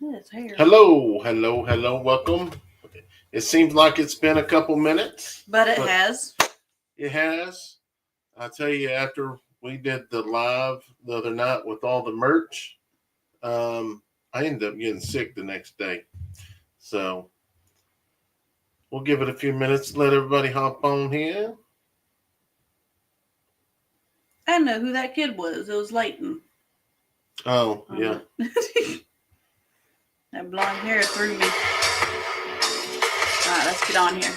His hair. Hello, welcome. It seems like it's been a couple minutes, But it but has. it has. I tell you, after we did the live the other night with all the merch, I ended up getting sick the next day. So we'll give it a few minutes, let everybody hop on here. I know who that kid was. It was Leighton. Oh, yeah. That blonde hair threw me. Alright, let's get on here.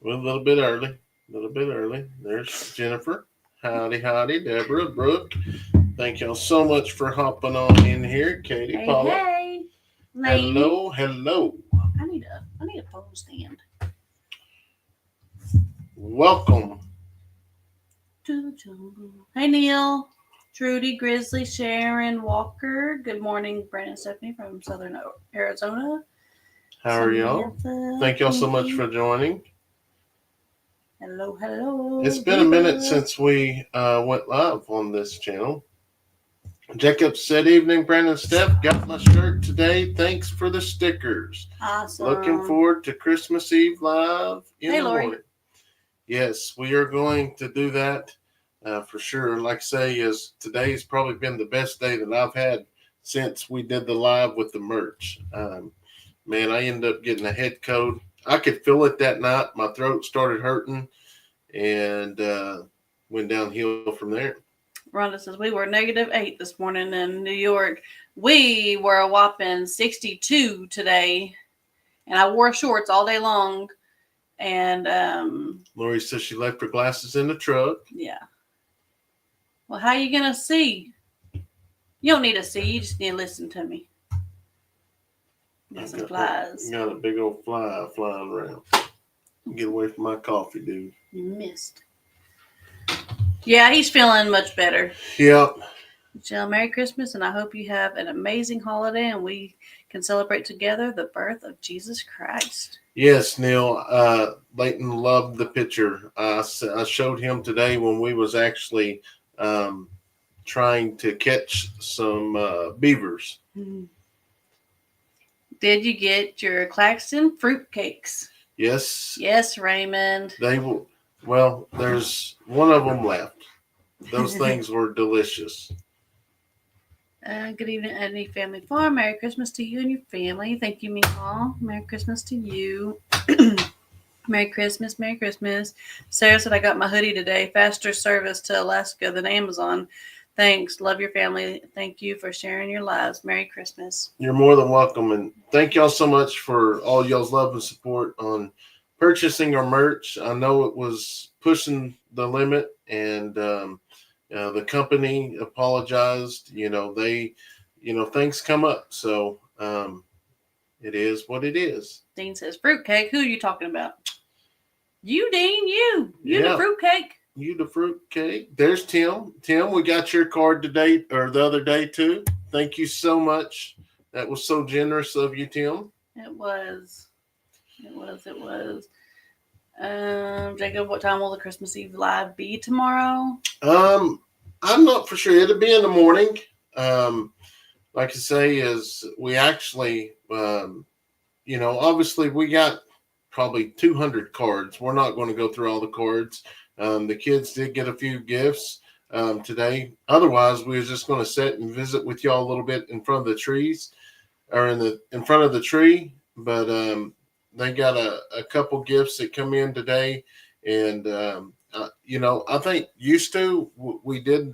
We're a little bit early. A little bit early. There's Jennifer. Howdy, Deborah, Brooke. Thank y'all so much for hopping on in here. Katie, Hey, Paula. hey. Leighton. Hello. I need a phone stand. Welcome. To the jungle. Hey, Neil. Trudy, Grizzly, Sharon, Walker. Good morning, Brandon Stephanie from Southern Arizona. How are y'all? Thank y'all so much for joining. Hello. It's been a minute since we went live on this channel. Jacob said, "Evening, Brandon Steph. Got my shirt today. Thanks for the stickers. Awesome. Looking forward to Christmas Eve live in the Lori. morning." Yes, we are going to do that for sure. Like I say, is today's probably been the best day that I've had since we did the live with the merch. Man, I ended up getting a head cold. I could feel it that night. My throat started hurting and went downhill from there. Rhonda says we were -8 this morning in New York. We were a whopping 62 today, and I wore shorts all day long. And Lori says she left her glasses in the truck. Yeah. Well, how you gonna see? You don't need to see. You just need to listen to me. Got some flies. Got a big old fly flying around. Get away from my coffee, dude. You missed. Yeah, he's feeling much better. Yep. Jill, Merry Christmas, and I hope you have an amazing holiday and we can celebrate together the birth of Jesus Christ. Yes, Neil. Leighton loved the picture. I showed him today when we was actually trying to catch some beavers. Mm-hmm. Did you get your Claxton fruitcakes? Yes. Yes, Raymond. They will. Well, there's one of them left. Those things were delicious. Good evening, Eddy Family Farm. Merry Christmas to you and your family. Thank you, Michal. Merry Christmas to you. Merry Christmas. Sarah said I got my hoodie today. Faster service to Alaska than Amazon. Thanks. Love your family. Thank you for sharing your lives. Merry Christmas. You're more than welcome. And thank y'all so much for all y'all's love and support on purchasing our merch. I know it was pushing the limit, and the company apologized. Things come up. So it is what it is. Dean says, fruitcake. Who are you talking about? You, Dean. You Yeah. The fruitcake. You the fruitcake. There's Tim. Tim, we got your card today or the other day too. Thank you so much. That was so generous of you, Tim. It was. Jacob, what time will the Christmas Eve live be tomorrow? I'm not for sure. It'll be in the morning. Like I say, is we actually, obviously we got probably 200 cards. We're not going to go through all the cards. The kids did get a few gifts today. Otherwise, we were just going to sit and visit with y'all a little bit in front of the trees, or in front of the tree. But they got a couple gifts that come in today, and I think we did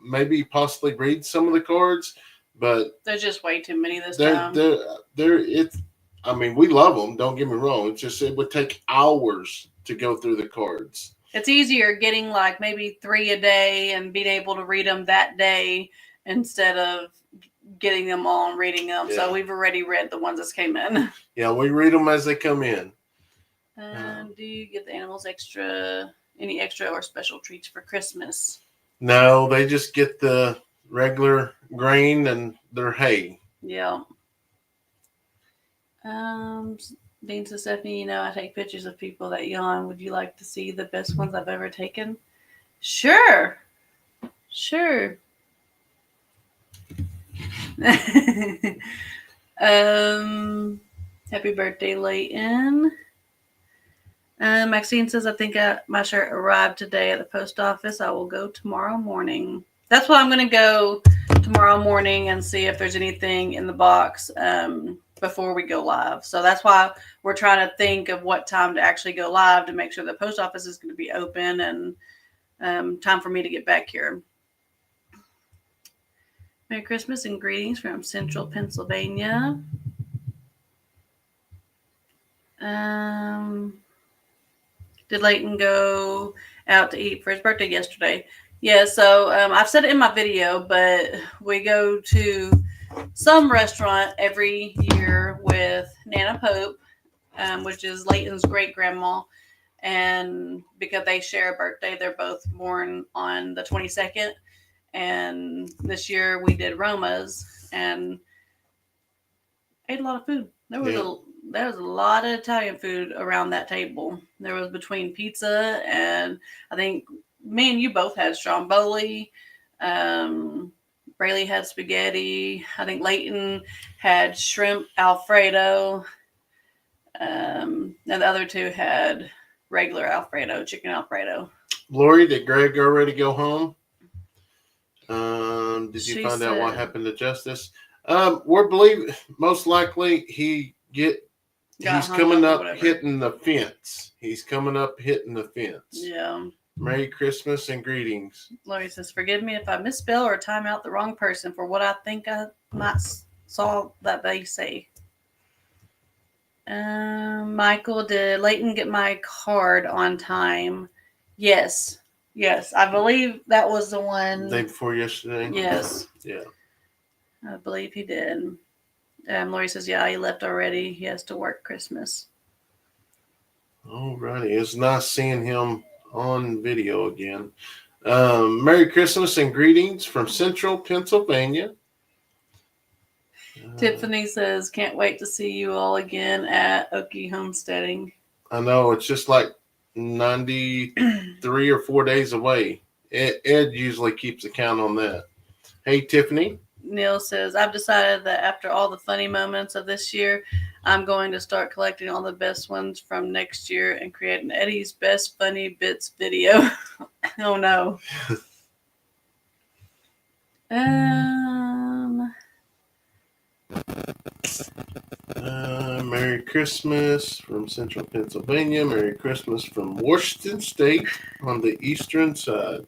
maybe possibly read some of the cards, but there's just way too many this time. We love them. Don't get me wrong. It's just it would take hours to go through the cards. It's easier getting like maybe 3 a day and being able to read them that day instead of getting them all and reading them. Yeah. So we've already read the ones that came in. Yeah, we read them as they come in. Do you get the animals any extra or special treats for Christmas? No, they just get the regular grain and their hay. Yeah. Dean says, Stephanie, I take pictures of people that yawn. Would you like to see the best ones I've ever taken? Sure. Happy birthday, Leighton. Maxine says, I think my shirt arrived today at the post office. I will go tomorrow morning. That's why I'm going to go tomorrow morning and see if there's anything in the box before we go live. So that's why we're trying to think of what time to actually go live to make sure the post office is going to be open and time for me to get back here. Merry Christmas and greetings from Central Pennsylvania. Did Leighton go out to eat for his birthday yesterday? Yeah, so I've said it in my video, but we go to some restaurant every year with Nana Pope, which is Leighton's great grandma. And because they share a birthday, they're both born on the 22nd. And this year we did Roma's and ate a lot of food. There was a lot of Italian food around that table. There was between pizza and I think me and you both had stromboli. Braylee had spaghetti. I think Leighton had shrimp Alfredo. And the other two had regular Alfredo, chicken Alfredo. Lori, did Greg already go home? Did you find out what happened to Justice? We're believing most likely he's coming up hitting the fence. He's coming up hitting the fence. Yeah. Merry Christmas and greetings. Lori says, forgive me if I misspell or time out the wrong person for what I think I might saw that they say. Michael, did Leighton get my card on time? Yes. I believe that was the one. The day before yesterday? Yes. Yeah. I believe he did. Lori says, yeah, he left already. He has to work Christmas. Alrighty. It's nice seeing him on video again. Merry Christmas and greetings from Central Pennsylvania. Tiffany says, can't wait to see you all again at Okie Homesteading. I know, it's just like 93 or 4 days away. Ed usually keeps a count on that. Hey, Tiffany. Neil says, I've decided that after all the funny moments of this year, I'm going to start collecting all the best ones from next year and create an Eddy's Best Funny Bits video. Oh, no. Merry Christmas from Central Pennsylvania. Merry Christmas from Washington State on the eastern side.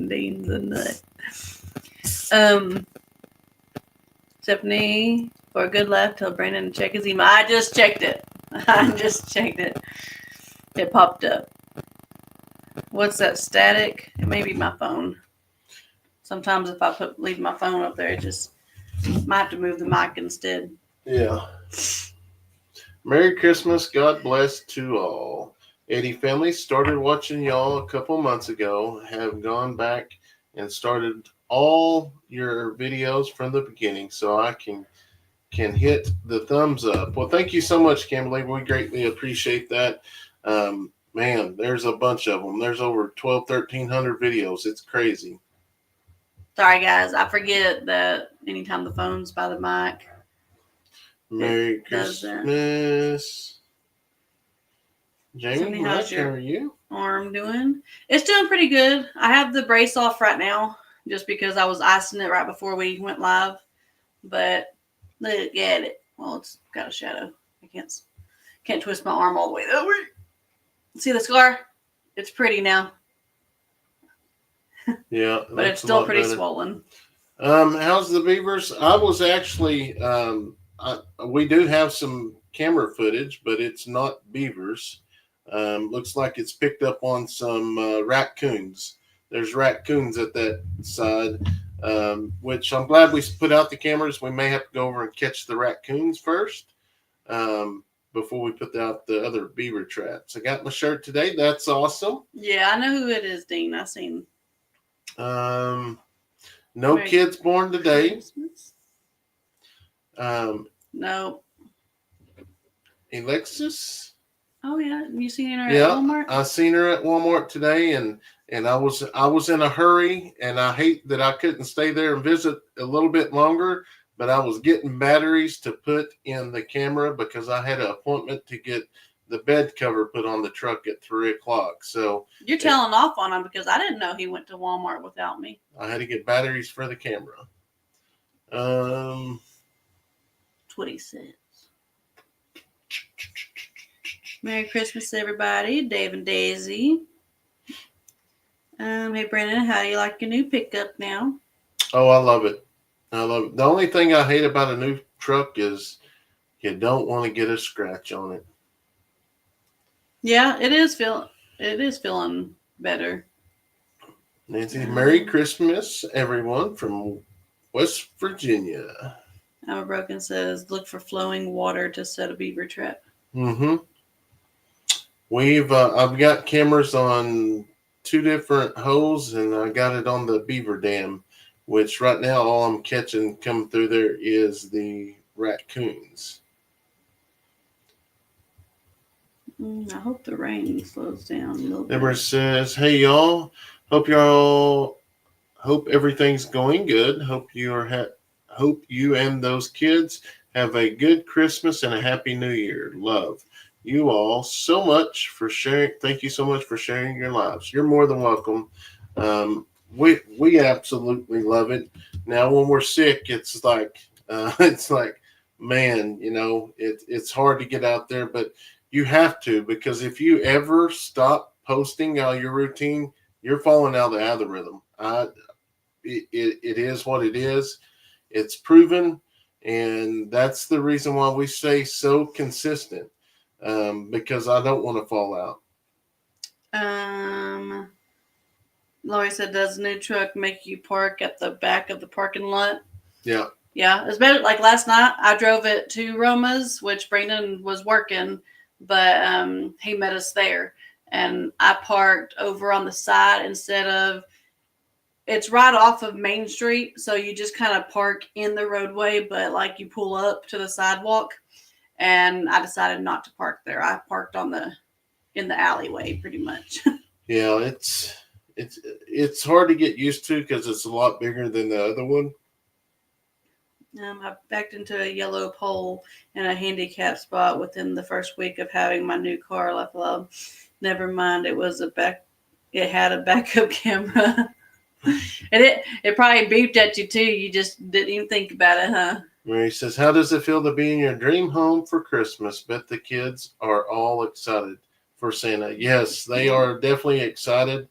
Dean's a nut. Stephanie, for a good laugh, tell Brandon to check his email. I just checked it. It popped up. What's that static? It may be my phone. Sometimes if I leave my phone up there, it just might have to move the mic instead. Yeah. Merry Christmas. God bless to all. Eddy family started watching y'all a couple months ago. Have gone back and started all your videos from the beginning, so I can hit the thumbs up. Well, thank you so much, Kimberly. We greatly appreciate that. Man, there's a bunch of them. There's over 1,300 videos. It's crazy. Sorry, guys. I forget that anytime the phone's by the mic. Merry Christmas. Jamie, how's how your are you? Arm doing? It's doing pretty good. I have the brace off right now just because I was icing it right before we went live. But look at it. Well, it's got a shadow. I can't twist my arm all the way over. See the scar? It's pretty now. Yeah, but it's still pretty swollen. How's the beavers? I was actually we do have some camera footage, but it's not beavers. Looks like it's picked up on some raccoons. There's raccoons at that side, which I'm glad we put out the cameras. We may have to go over and catch the raccoons first before we put out the other beaver traps. I got my shirt today. That's awesome. Yeah, I know who it is, Dean. I seen. No Merry kids born today. No. Alexis. Oh yeah, you seen her at Yeah, Walmart? I seen her at Walmart today, and I was in a hurry, and I hate that I couldn't stay there and visit a little bit longer. But I was getting batteries to put in the camera because I had an appointment to get the bed cover put on the truck at 3 o'clock. So You're telling off on him because I didn't know he went to Walmart without me. I had to get batteries for the camera. That's what he says. Merry Christmas, everybody. Dave and Daisy. Hey, Brandon, how do you like your new pickup now? Oh, I love it. I love it. The only thing I hate about a new truck is you don't want to get a scratch on it. Yeah, it is feeling better. Nancy, Merry Christmas, everyone from West Virginia. Our Broken says, look for flowing water to set a beaver trap. Mm-hmm. I've got cameras on 2 different holes, and I got it on the Beaver Dam, which right now all I'm catching coming through there is the raccoons. I hope the rain slows down a little bit. Deborah says, "Hey y'all, hope everything's going good. Hope you and those kids have a good Christmas and a happy New Year. Love you all so much for sharing. Thank you so much for sharing your lives. You're more than welcome. We absolutely love it. Now, when we're sick, it's like man, it's hard to get out there, but you have to, because if you ever stop posting all your routine, you're falling out of the algorithm. It is what it is. It's proven, and that's the reason why we stay so consistent. Because I don't want to fall out. Lori said, does the new truck make you park at the back of the parking lot? Yeah. Yeah, it's better. Like last night, I drove it to Roma's, which Brandon was working, but he met us there. And I parked over on the side instead of, it's right off of Main Street. So you just kind of park in the roadway, but like you pull up to the sidewalk. And I decided not to park there. I parked in the alleyway pretty much. Yeah, it's hard to get used to because it's a lot bigger than the other one. I backed into a yellow pole in a handicap spot within the first week of having my new car. Love. Never mind, it had a backup camera. And it probably beeped at you too. You just didn't even think about it, huh? Mary says, how does it feel to be in your dream home for Christmas? Bet the kids are all excited for Santa. Yes, they are definitely excited.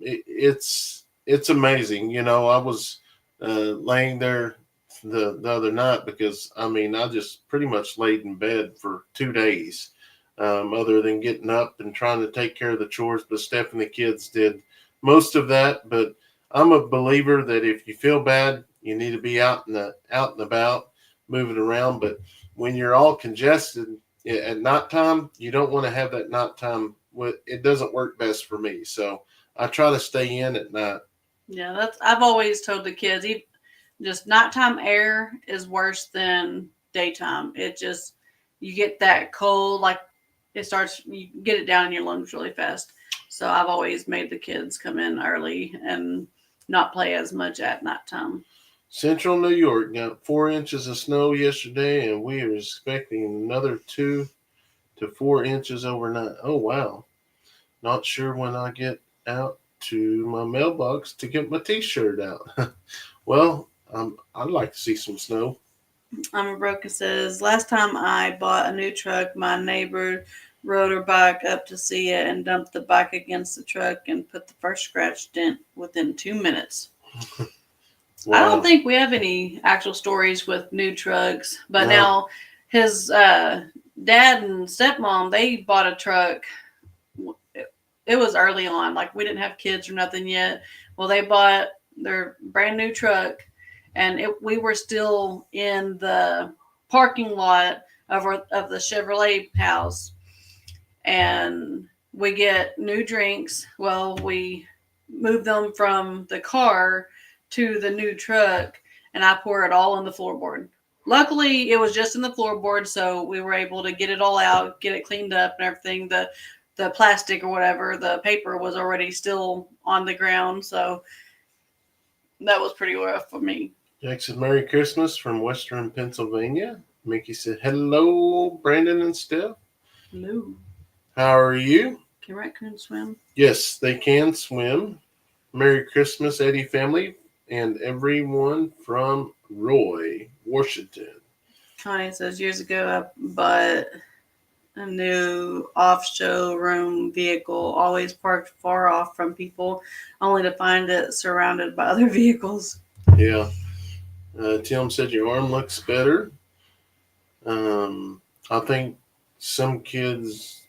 It's amazing. I was laying there the other night because, I just pretty much laid in bed for 2 days, other than getting up and trying to take care of the chores. But Steph and the kids did most of that. But I'm a believer that if you feel bad, you need to be out and about, moving around. But when you're all congested at nighttime, you don't want to have that nighttime. It doesn't work best for me. So I try to stay in at night. Yeah, I've always told the kids, just nighttime air is worse than daytime. You get that cold, like you get it down in your lungs really fast. So I've always made the kids come in early and not play as much at nighttime. Central New York got 4 inches of snow yesterday, and we are expecting another 2 to 4 inches overnight. Oh, wow. Not sure when I get out to my mailbox to get my t-shirt out. Well, I'd like to see some snow. Broken says, last time I bought a new truck, my neighbor rode her bike up to see it and dumped the bike against the truck and put the first scratch dent within 2 minutes. Wow. I don't think we have any actual stories with new trucks, but now his dad and stepmom, they bought a truck. It was early on, like we didn't have kids or nothing yet. Well, they bought their brand new truck, and we were still in the parking lot of the Chevrolet house, and we get new drinks. Well, we move them from the car to the new truck, and I pour it all on the floorboard. Luckily, it was just in the floorboard, so we were able to get it all out, get it cleaned up and everything. The plastic or whatever, the paper was already still on the ground, so that was pretty rough for me. Jack said, Merry Christmas from Western Pennsylvania. Mickey said, hello, Brandon and Steph. Hello. How are you? Can raccoons swim? Yes, they can swim. Merry Christmas, Eddy family, and everyone from Roy, Washington. Connie says, years ago I bought a new off-showroom vehicle, always parked far off from people, only to find it surrounded by other vehicles. Yeah. Tim said, your arm looks better. I think some kids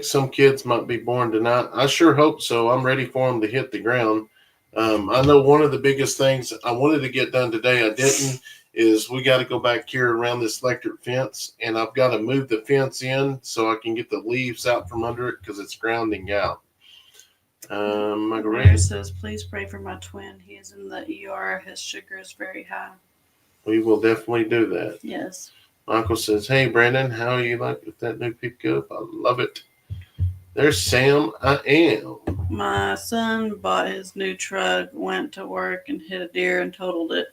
some kids might be born tonight. I sure hope so. I'm ready for them to hit the ground. I know one of the biggest things I wanted to get done today, I didn't, is we got to go back here around this electric fence, and I've got to move the fence in so I can get the leaves out from under it because it's grounding out. Mary says, please pray for my twin. He is in the ER. His sugar is very high. We will definitely do that. Yes. Michael says, hey, Brandon, how are you like with that new pickup? I love it. There's Sam. I am. My son bought his new truck, went to work, and hit a deer and totaled it.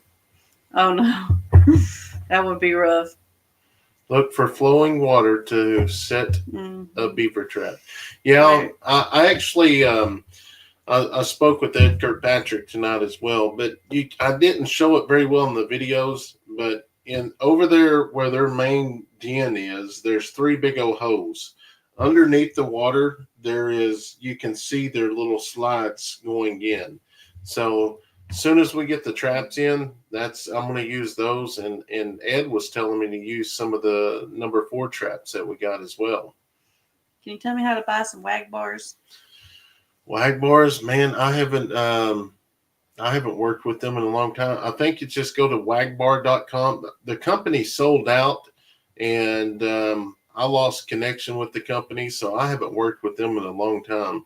Oh, no. That would be rough. Look for flowing water to set a beaver trap. Yeah, right. I actually I spoke with Ed Kirkpatrick tonight as well, but I didn't show it very well in the videos. But in over there where their main den is, there's 3 big old holes. Underneath the water, you can see their little slides going in. So as soon as we get the traps in, I'm going to use those. And Ed was telling me to use some of the number 4 traps that we got as well. Can you tell me how to buy some wag bars? Wag bars, man, I haven't worked with them in a long time. I think you just go to wagbar.com. The company sold out, and I lost connection with the company, so I haven't worked with them in a long time.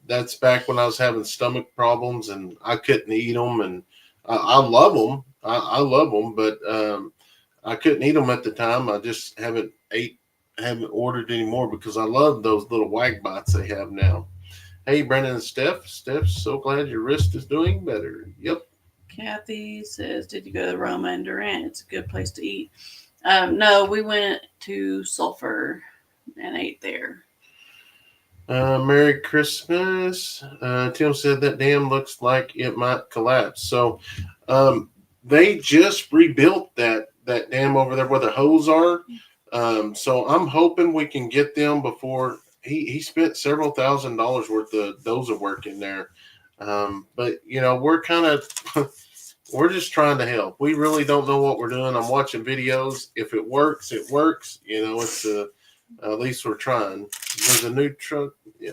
That's back when I was having stomach problems and I couldn't eat them, and I love them. I love them, but I couldn't eat them at the time. I just haven't ordered anymore because I love those little wag bites they have now. Hey, Brandon and Steph. Steph, so glad your wrist is doing better. Yep. Kathy says, did you go to Roma and Durant? It's a good place to eat. No, we went to Sulphur and ate there. Merry Christmas. Tim said that dam looks like it might collapse. So they just rebuilt that dam over there where the hose are. So I'm hoping we can get them before he spent several $1,000s worth of dozer work in there. But we're kind of we're just trying to help. We really don't know what we're doing. I'm watching videos. If it works, it works. It's at least we're trying. There's a new truck. Yeah.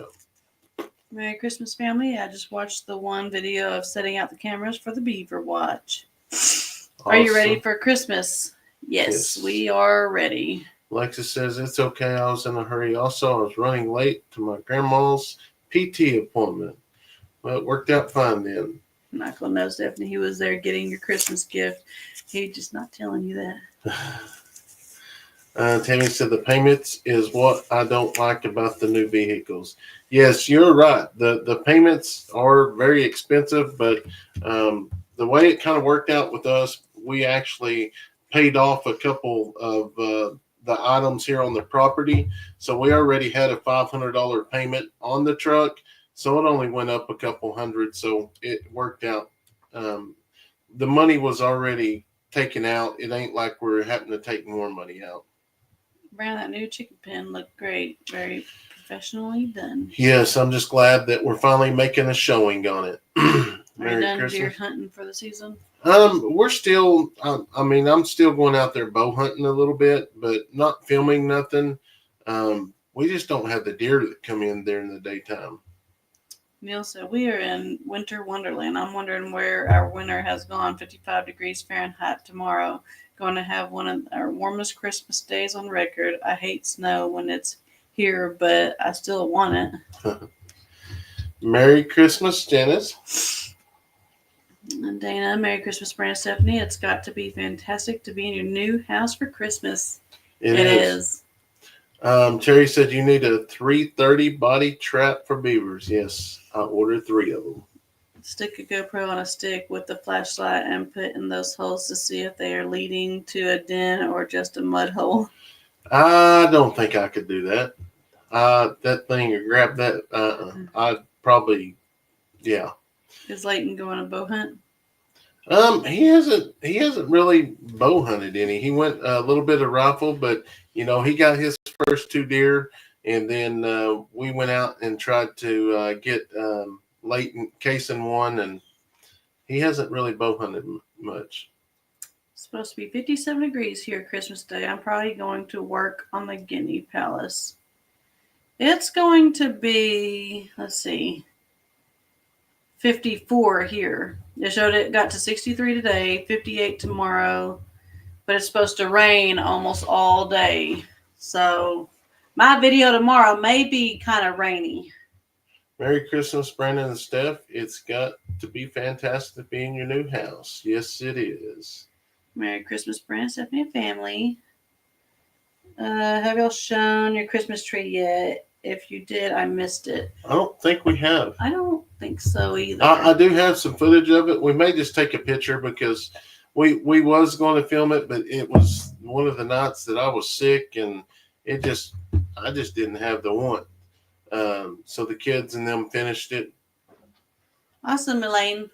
Merry Christmas, family. I just watched the one video of setting out the cameras for the Beaver watch. Awesome. Are you ready for Christmas? Yes, we are ready. Alexis says, it's okay. I was in a hurry. Also, I was running late to my grandma's PT appointment. Well, it worked out fine then. Michael knows, Stephanie. He was there getting your Christmas gift. He's just not telling you that. Tammy said the payments is what I don't like about the new vehicles. Yes, you're right. The payments are very expensive, but the way it kind of worked out with us, we actually paid off a couple of the items here on the property. So we already had a $500 payment on the truck. So it only went up a couple hundred. So it worked out. The money was already taken out. It ain't like we're having to take more money out. Brand, that new chicken pen looked great. Very professionally done. Yes, I'm just glad that we're finally making a showing on it. Are you done deer hunting for the season? We're still, I'm still going out there bow hunting a little bit, but not filming nothing. We just don't have the deer that come in during the daytime. Neil said, we are in winter wonderland. I'm wondering where our winter has gone. 55 degrees Fahrenheit tomorrow. Going to have one of our warmest Christmas days on record. I hate snow when it's here, but I still want it. Merry Christmas, Janice. And Dana, Merry Christmas, Brand Stephanie. It's got to be fantastic to be in your new house for Christmas. It is. Terry said you need a 330 body trap for beavers. Yes, I ordered 3 of them. Stick a GoPro on a stick with the flashlight and put in those holes to see if they are leading to a den or just a mud hole. I don't think I could do that. That thing or grab that. I'd probably, yeah. Is Leighton going a bow hunt? He hasn't really bow hunted any. He went a little bit of rifle, but he got his first 2 deer, and then we went out and tried to get Leighton Kayson one, and he hasn't really bow hunted much. It's supposed to be 57 degrees here Christmas Day. I'm probably going to work on the Guinea Palace. It's going to be, let's see, 54 here. It showed it got to 63 today, 58 tomorrow, but it's supposed to rain almost all day. So my video tomorrow may be kind of rainy. Merry Christmas, Brandon and Steph. It's got to be fantastic to be in your new house. Yes, it is. Merry Christmas, Brandon, Stephanie, and family. Have y'all shown your Christmas tree yet? If you did, I missed it. I don't think we have. I don't think so either. I do have some footage of it. We may just take a picture because we was going to film it, but it was one of the nights that I was sick, and I just didn't have the want. So the kids and them finished it. Awesome, Elaine.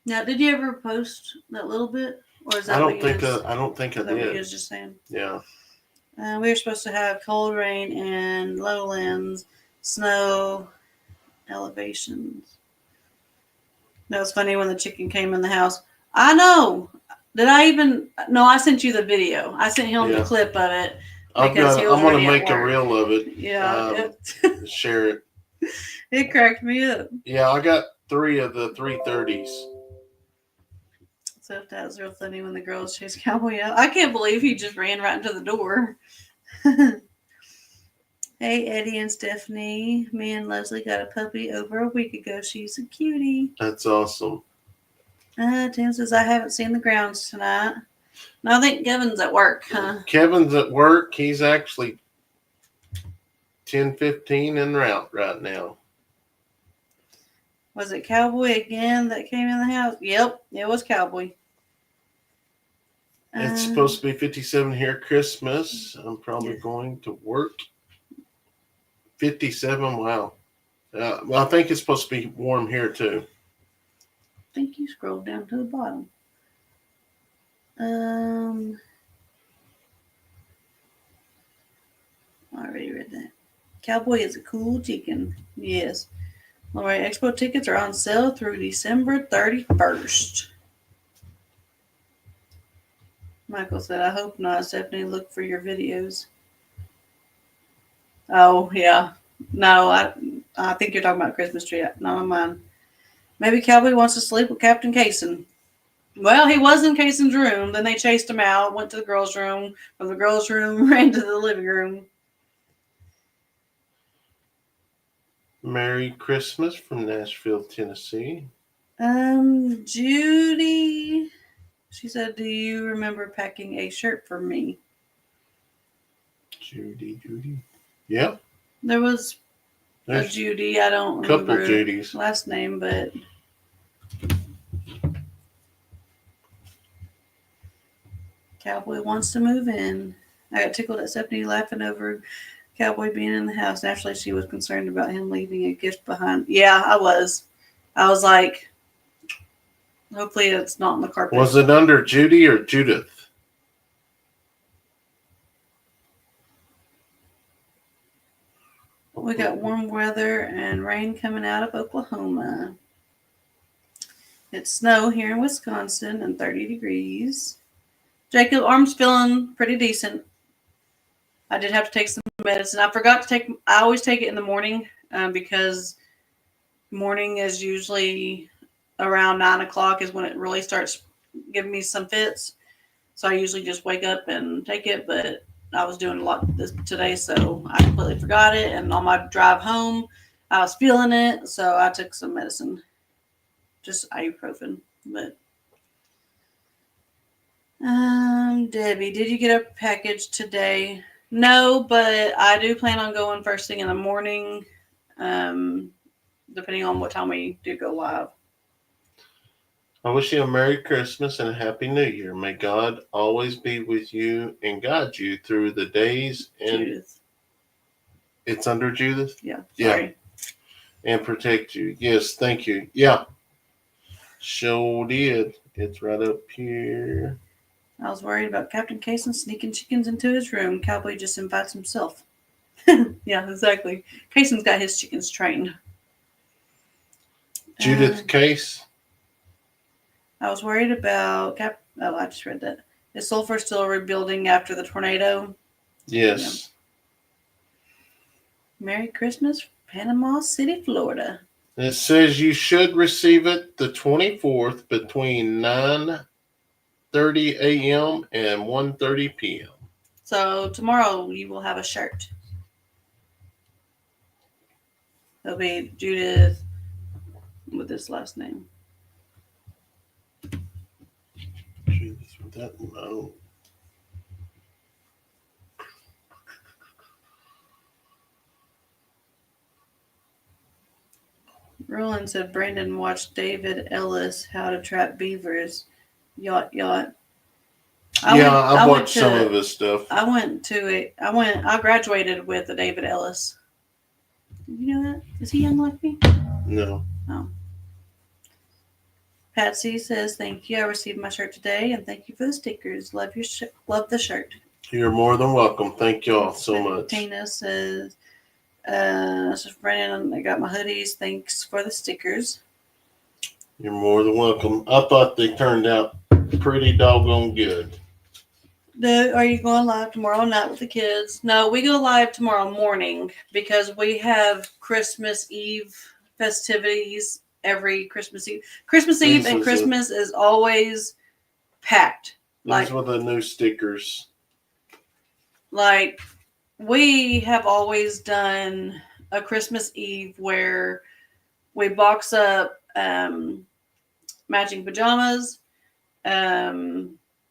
Now, did you ever post that little bit, or is that I don't think I did. What you was just saying? Yeah. We were supposed to have cold rain and lowlands, snow, elevations. That was funny when the chicken came in the house. I know. Did I even? No, I sent you the video. I sent him the clip of it. I'm going to make a reel of it. Yeah. Share it. It cracked me up. Yeah, I got 3 of the 330s. So that was real funny when the girls chased Cowboy out. I can't believe he just ran right into the door. Hey, Eddie and Stephanie. Me and Leslie got a puppy over a week ago. She's a cutie. That's awesome. Tim says, I haven't seen the grounds tonight. No, I think Kevin's at work, huh? Kevin's at work. He's actually 10:15 en route right now. Was it Cowboy again that came in the house? Yep, it was Cowboy. It's supposed to be 57 here Christmas. I'm probably going to work. 57, wow. Well, I think it's supposed to be warm here too. I think you scrolled down to the bottom. I already read that. Cowboy is a cool chicken. Yes. All right, Expo tickets are on sale through December 31st. Michael said, I hope not. Stephanie, look for your videos. Oh, yeah. No, I think you're talking about Christmas tree. Not on mine. Maybe Cowboy wants to sleep with Captain Kayson. Well, he was in Kayson's room. Then they chased him out, went to the girls' room. From the girls' room, ran to the living room. Merry Christmas from Nashville, Tennessee. Judy, she said, do you remember packing a shirt for me? Judy. Yeah. There was a Judy. I don't remember couple Judys. Last name, but Cowboy wants to move in. I got tickled at Stephanie laughing over Cowboy being in the house. Naturally, she was concerned about him leaving a gift behind. Yeah, I was. I was like, hopefully it's not on the carpet. Was it under Judy or Judith? We got warm weather and rain coming out of Oklahoma. It's snow here in Wisconsin and 30 degrees. Jacob, arm's feeling pretty decent. I did have to take some medicine. I forgot to take. I always take it in the morning because morning is usually around 9 o'clock is when it really starts giving me some fits. So I usually just wake up and take it, but I was doing a lot today, so I completely forgot it. And on my drive home, I was feeling it, so I took some medicine just ibuprofen. But Debbie, did you get a package today? No, but I do plan on going first thing in the morning. Depending on what time we do go live. I wish you a Merry Christmas and a Happy New Year. May God always be with you and guide you through the days. And Judith. It's under Judith? Yeah. Yeah. Sorry. And protect you. Yes, thank you. Yeah. Sure did. It's right up here. I was worried about Captain Kayson sneaking chickens into his room. Cowboy just invites himself. Yeah, exactly. Kayson's got his chickens trained. Judith Case. I was worried about Oh, I just read that. Is Sulphur still rebuilding after the tornado? Yes. Yeah. Merry Christmas, Panama City, Florida. It says you should receive it the 24th between 9:30 a.m. and 1:30 p.m. So tomorrow you will have a shirt. It'll be Judith with this last name. Judith with that? No. Roland said Brandon watched David Ellis How to Trap Beavers. Yacht. I watched some of his stuff. I graduated with the David Ellis. You know that? Is he young like me? No. Oh. Patsy says, thank you. I received my shirt today, and thank you for the stickers. Love the shirt. You're more than welcome. Thank y'all so much. Tina says, Brandon, I got my hoodies. Thanks for the stickers. You're more than welcome. I thought they turned out pretty doggone good. Are you going live tomorrow night with the kids? No, we go live tomorrow morning because we have Christmas Eve festivities every Christmas Eve. Christmas Eve and Christmas is always packed. These were the new stickers. Like, we have always done a Christmas Eve where we box up matching pajamas.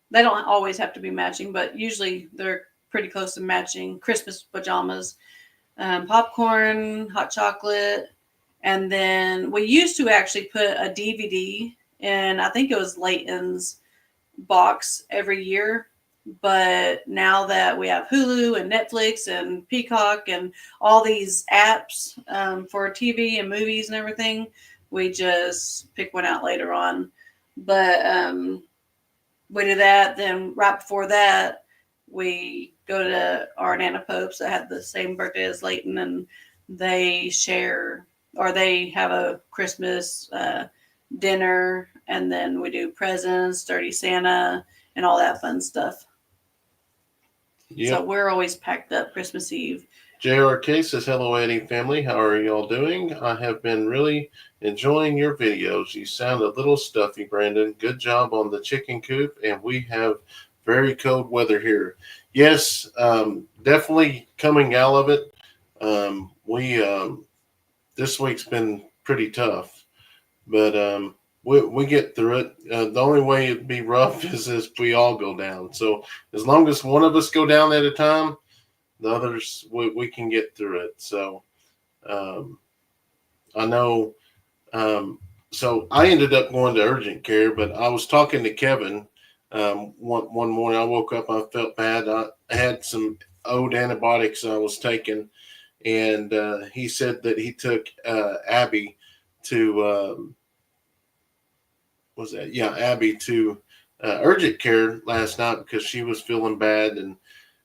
They don't always have to be matching, but usually they're pretty close to matching. Christmas pajamas, popcorn, hot chocolate, and then we used to actually put a DVD in, I think it was Leighton's box every year. But now that we have Hulu and Netflix and Peacock and all these apps for TV and movies and everything, we just pick one out later on. But we do that. Then right before that, we go to our Nana Popes that had the same birthday as Leighton, and they share, or they have a Christmas dinner, and then we do presents, Dirty Santa, and all that fun stuff. Yep. So we're always packed up Christmas Eve. JRK says, hello, Eddy family. How are y'all doing? I have been really enjoying your videos. You sound a little stuffy, Brandon. Good job on the chicken coop, and we have very cold weather here. Yes, definitely coming out of it. This week's been pretty tough, but we get through it. The only way it'd be rough is if we all go down. So as long as one of us go down at a time, the others, we can get through it. So I know. So I ended up going to urgent care, but I was talking to Kevin one morning. I woke up, I felt bad. I had some old antibiotics I was taking, and he said that he took Abby to Abby to urgent care last night because she was feeling bad, and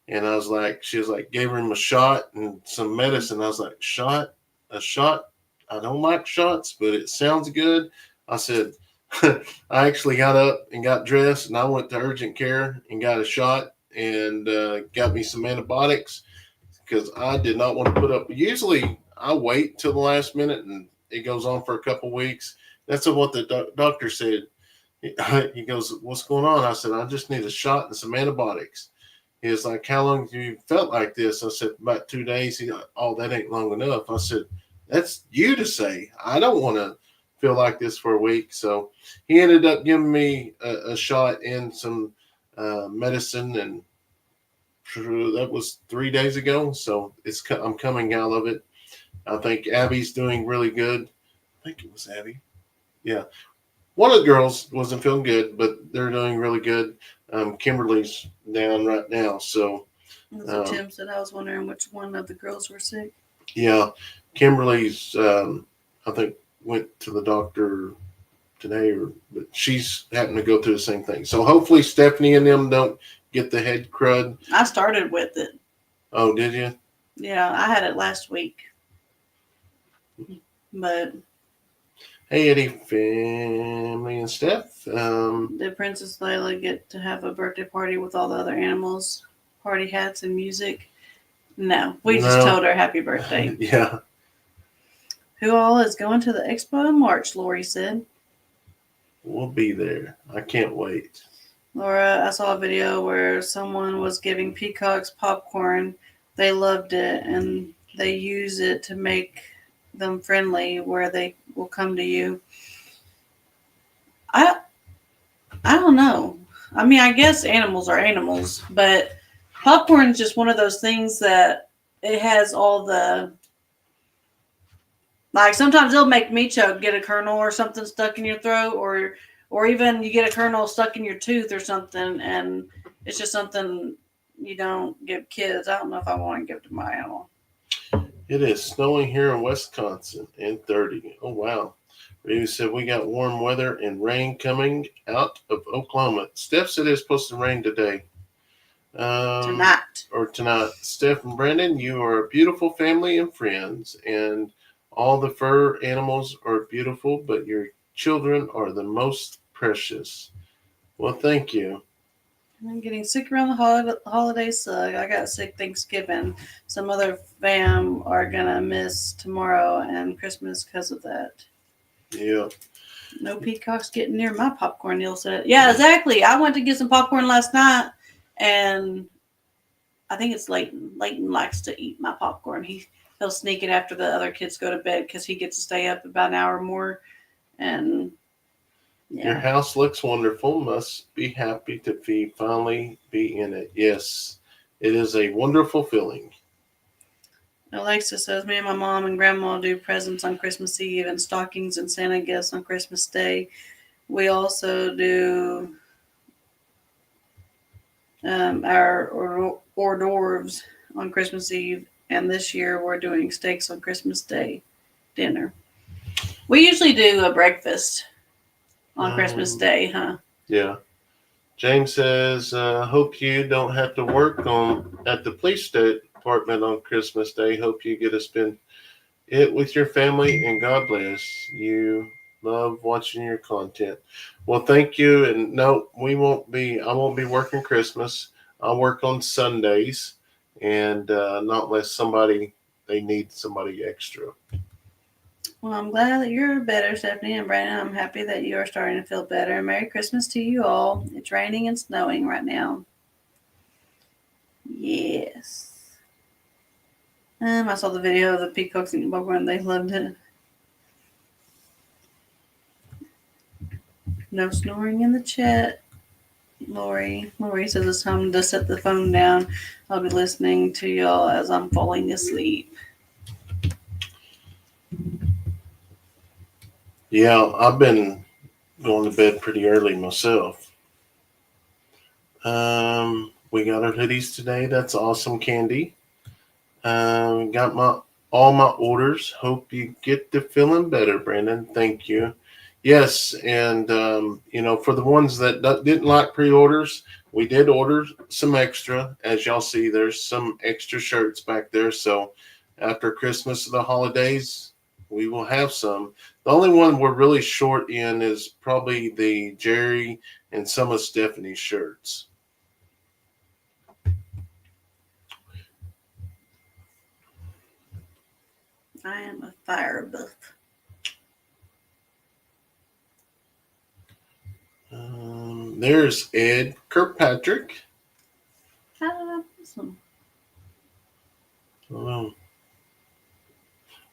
I was like, she was like, gave him a shot and some medicine. I was like, a shot? I don't like shots, but it sounds good. I said, I actually got up and got dressed, and I went to urgent care and got a shot and got me some antibiotics because I did not want to put up. Usually I wait till the last minute, and it goes on for a couple of weeks. That's what the doctor said. He goes, what's going on? I said, I just need a shot and some antibiotics. He was like, how long have you felt like this? I said, about 2 days. He goes, oh, that ain't long enough. I said, that's you to say. I don't want to feel like this for a week. So he ended up giving me a shot and some medicine, and that was 3 days ago. So I'm coming out of it. I think Abby's doing really good. I think it was Abby. Yeah. One of the girls wasn't feeling good, but they're doing really good. Kimberly's down right now. So, Tim said, I was wondering which one of the girls were sick. yeah, Kimberly's, I think, went to the doctor today, but she's having to go through the same thing. So hopefully Stephanie and them don't get the head crud. I started with it. Oh, did you? Yeah, I had it last week. But hey, Eddy family and Steph. Did Princess Layla get to have a birthday party with all the other animals, party hats and music? No, we just told her happy birthday. Yeah. Who all is going to the expo in March? Lori said. We'll be there. I can't wait. Laura, I saw a video where someone was giving peacocks popcorn. They loved it, and they use it to make them friendly, where they will come to you. I don't know. I mean, I guess animals are animals, but popcorn is just one of those things that it has all the, like, sometimes they'll make me choke, get a kernel or something stuck in your throat, or even you get a kernel stuck in your tooth or something, and it's just something you don't give kids. I don't know if I want to give to my animal. It is snowing here in Wisconsin and 30. Oh, wow. Braylee said we got warm weather and rain coming out of Oklahoma. Steph said it's supposed to rain today. Tonight. Or tonight. Steph and Brandon, you are a beautiful family and friends, and all the fur animals are beautiful, but your children are the most precious. Well, thank you. I'm getting sick around the holidays. I got sick Thanksgiving. Some other fam are going to miss tomorrow and Christmas because of that. Yeah. No peacocks getting near my popcorn, Neil said. Yeah, exactly. I went to get some popcorn last night, and I think it's Leighton. Leighton likes to eat my popcorn. He'll sneak it after the other kids go to bed because he gets to stay up about an hour more. And yeah. Your house looks wonderful. Must be happy to finally be in it. Yes, it is a wonderful feeling. Alexa says, me and my mom and grandma do presents on Christmas Eve and stockings and Santa gifts on Christmas Day. We also do our hors d'oeuvres on Christmas Eve. And this year we're doing steaks on Christmas Day dinner. We usually do a breakfast on Christmas Day, huh? Yeah. James says, hope you don't have to work at the police department on Christmas Day. Hope you get to spend it with your family, and God bless you. Love watching your content. Well, thank you. And no, I won't be working Christmas. I'll work on Sundays, and not unless they need somebody extra. Well, I'm glad that you're better, Stephanie and Brandon. I'm happy that you are starting to feel better. Merry Christmas to you all. It's raining and snowing right now. Yes. I saw the video of the peacocks eating popcorn. They loved it. No snoring in the chat. Lori says it's time to set the phone down. I'll be listening to y'all as I'm falling asleep. Yeah, I've been going to bed pretty early myself. We got our hoodies today. That's awesome, Candy. Got all my orders. Hope you get to feeling better, Brandon. Thank you. Yes, and for the ones that didn't like pre-orders, we did order some extra. As y'all see, there's some extra shirts back there. So after Christmas and the holidays, we will have some. The only one we're really short in is probably the Jerry and some of Stephanie's shirts. I am a fire buff. There's Ed Kirkpatrick. How did I miss him? I don't know.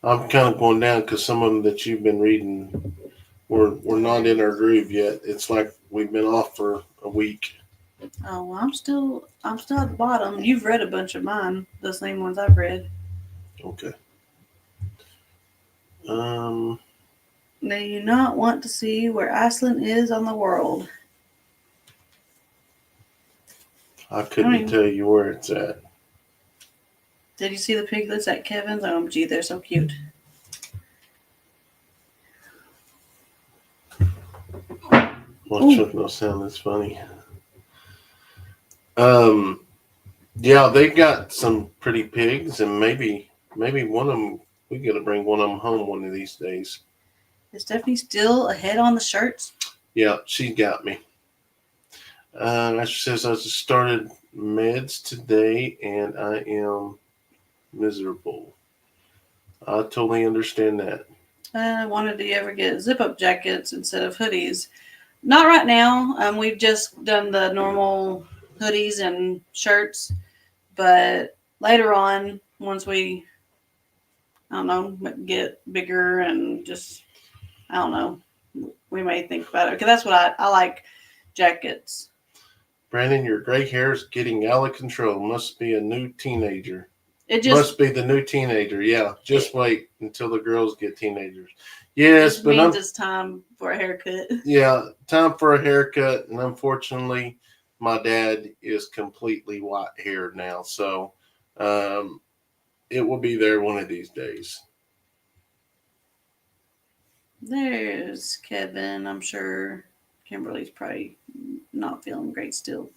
I'm kind of going down because some of them that you've been reading We're not in our groove yet. It's like we've been off for a week. Oh, well, I'm still at the bottom. You've read a bunch of mine, the same ones I've read. Okay. Um, Do you not want to see where Iceland is on the world? I I couldn't mean, tell you where it's at. did you see the piglets at Kevin's? Oh, gee, they're so cute. Well, shut no sound. That's funny. Um, yeah, they've got some pretty pigs, and maybe one of them. We got to bring one of them home one of these days. Is Stephanie still ahead on the shirts? Yeah, she got me. She says I just started meds today, and I am miserable. I totally understand that. Wanted to ever get zip-up jackets instead of hoodies? Not right now. We've just done the normal hoodies and shirts, but later on, once we, I don't know, get bigger and just, I don't know, we may think about it because that's what I like jackets. Brandon, your gray hair is getting out of control. Must be a new teenager. It Must just be the new teenager. Yeah, just wait until the girls get teenagers. it Yes, just but means it's time for a haircut. yeah, time for a haircut, and unfortunately, my dad is completely white haired now, so um, it will be there one of these days. There's Kevin. I'm sure Kimberly's probably not feeling great still.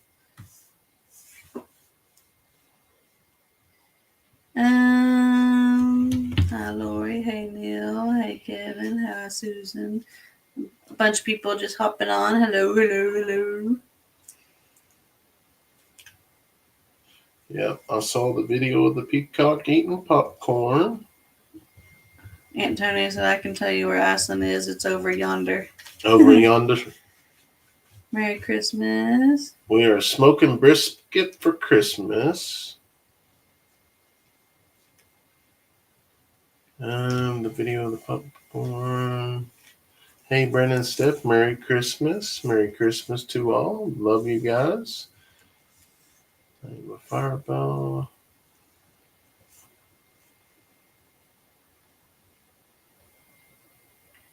Hi Lori, hey Neil, hey Kevin, hi Susan. A bunch of people just hopping on. Hello, hello, hello. Yeah, I saw the video of the peacock eating popcorn Antonio said I can tell you where Iceland is. It's over yonder. over yonder. Merry Christmas. We are smoking brisket for Christmas. The video of the popcorn. Hey, Brennan, Steph, Merry Christmas. Merry Christmas to all. Love you guys. I'm a fireball.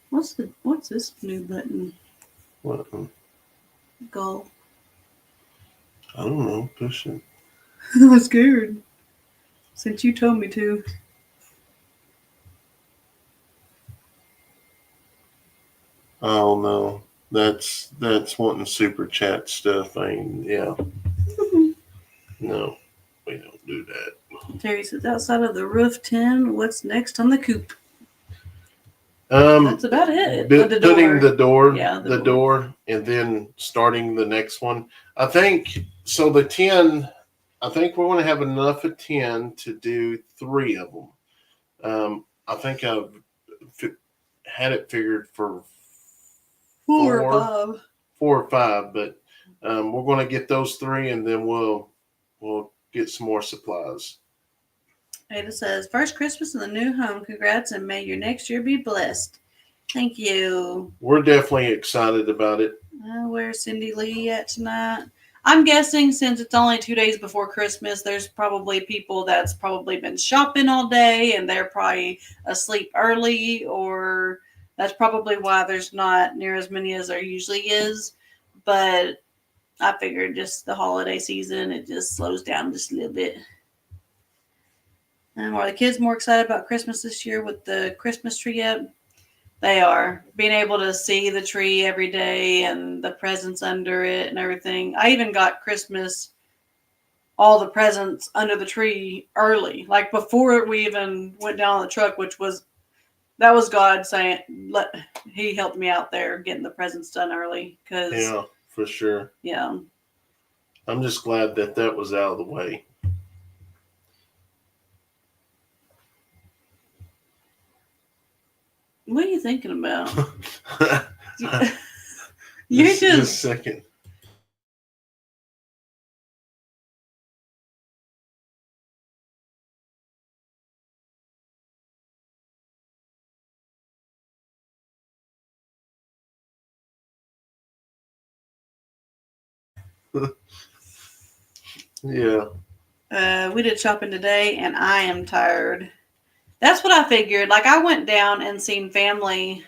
What's this blue button? What? Go. I don't know. Push it. I'm scared. Since you told me to. Oh no, that's wanting super chat stuff. Yeah, no, we don't do that. Terry says outside of the roof tin, what's next on the coop? Um, That's about it. Putting the door, Yeah, the door, and then starting the next one. I think so. The 10, I think we're going to have enough of 10 to do 3 of them. I think I've had it figured for 4 or 5, but we're going to get those 3, and then we'll get some more supplies. Ada says, first Christmas in the new home. Congrats, and may your next year be blessed. Thank you. We're definitely excited about it. Where's Cindy Lee at tonight? I'm guessing since it's only 2 days before Christmas, there's probably people that's probably been shopping all day and they're probably asleep early, or that's probably why there's not near as many as there usually is. But I figured just the holiday season, it just slows down just a little bit. Are the kids more excited about Christmas this year with the Christmas tree up? They are. Being able to see the tree every day and the presents under it and everything. I even got all the presents under the tree early. Like before we even went down on the truck, that was God saying, He helped me out there getting the presents done early. Yeah, for sure. Yeah. I'm just glad that was out of the way. What are you thinking about? Just a second. Yeah. We did shopping today, and I am tired. That's what I figured. Like, I went down and seen family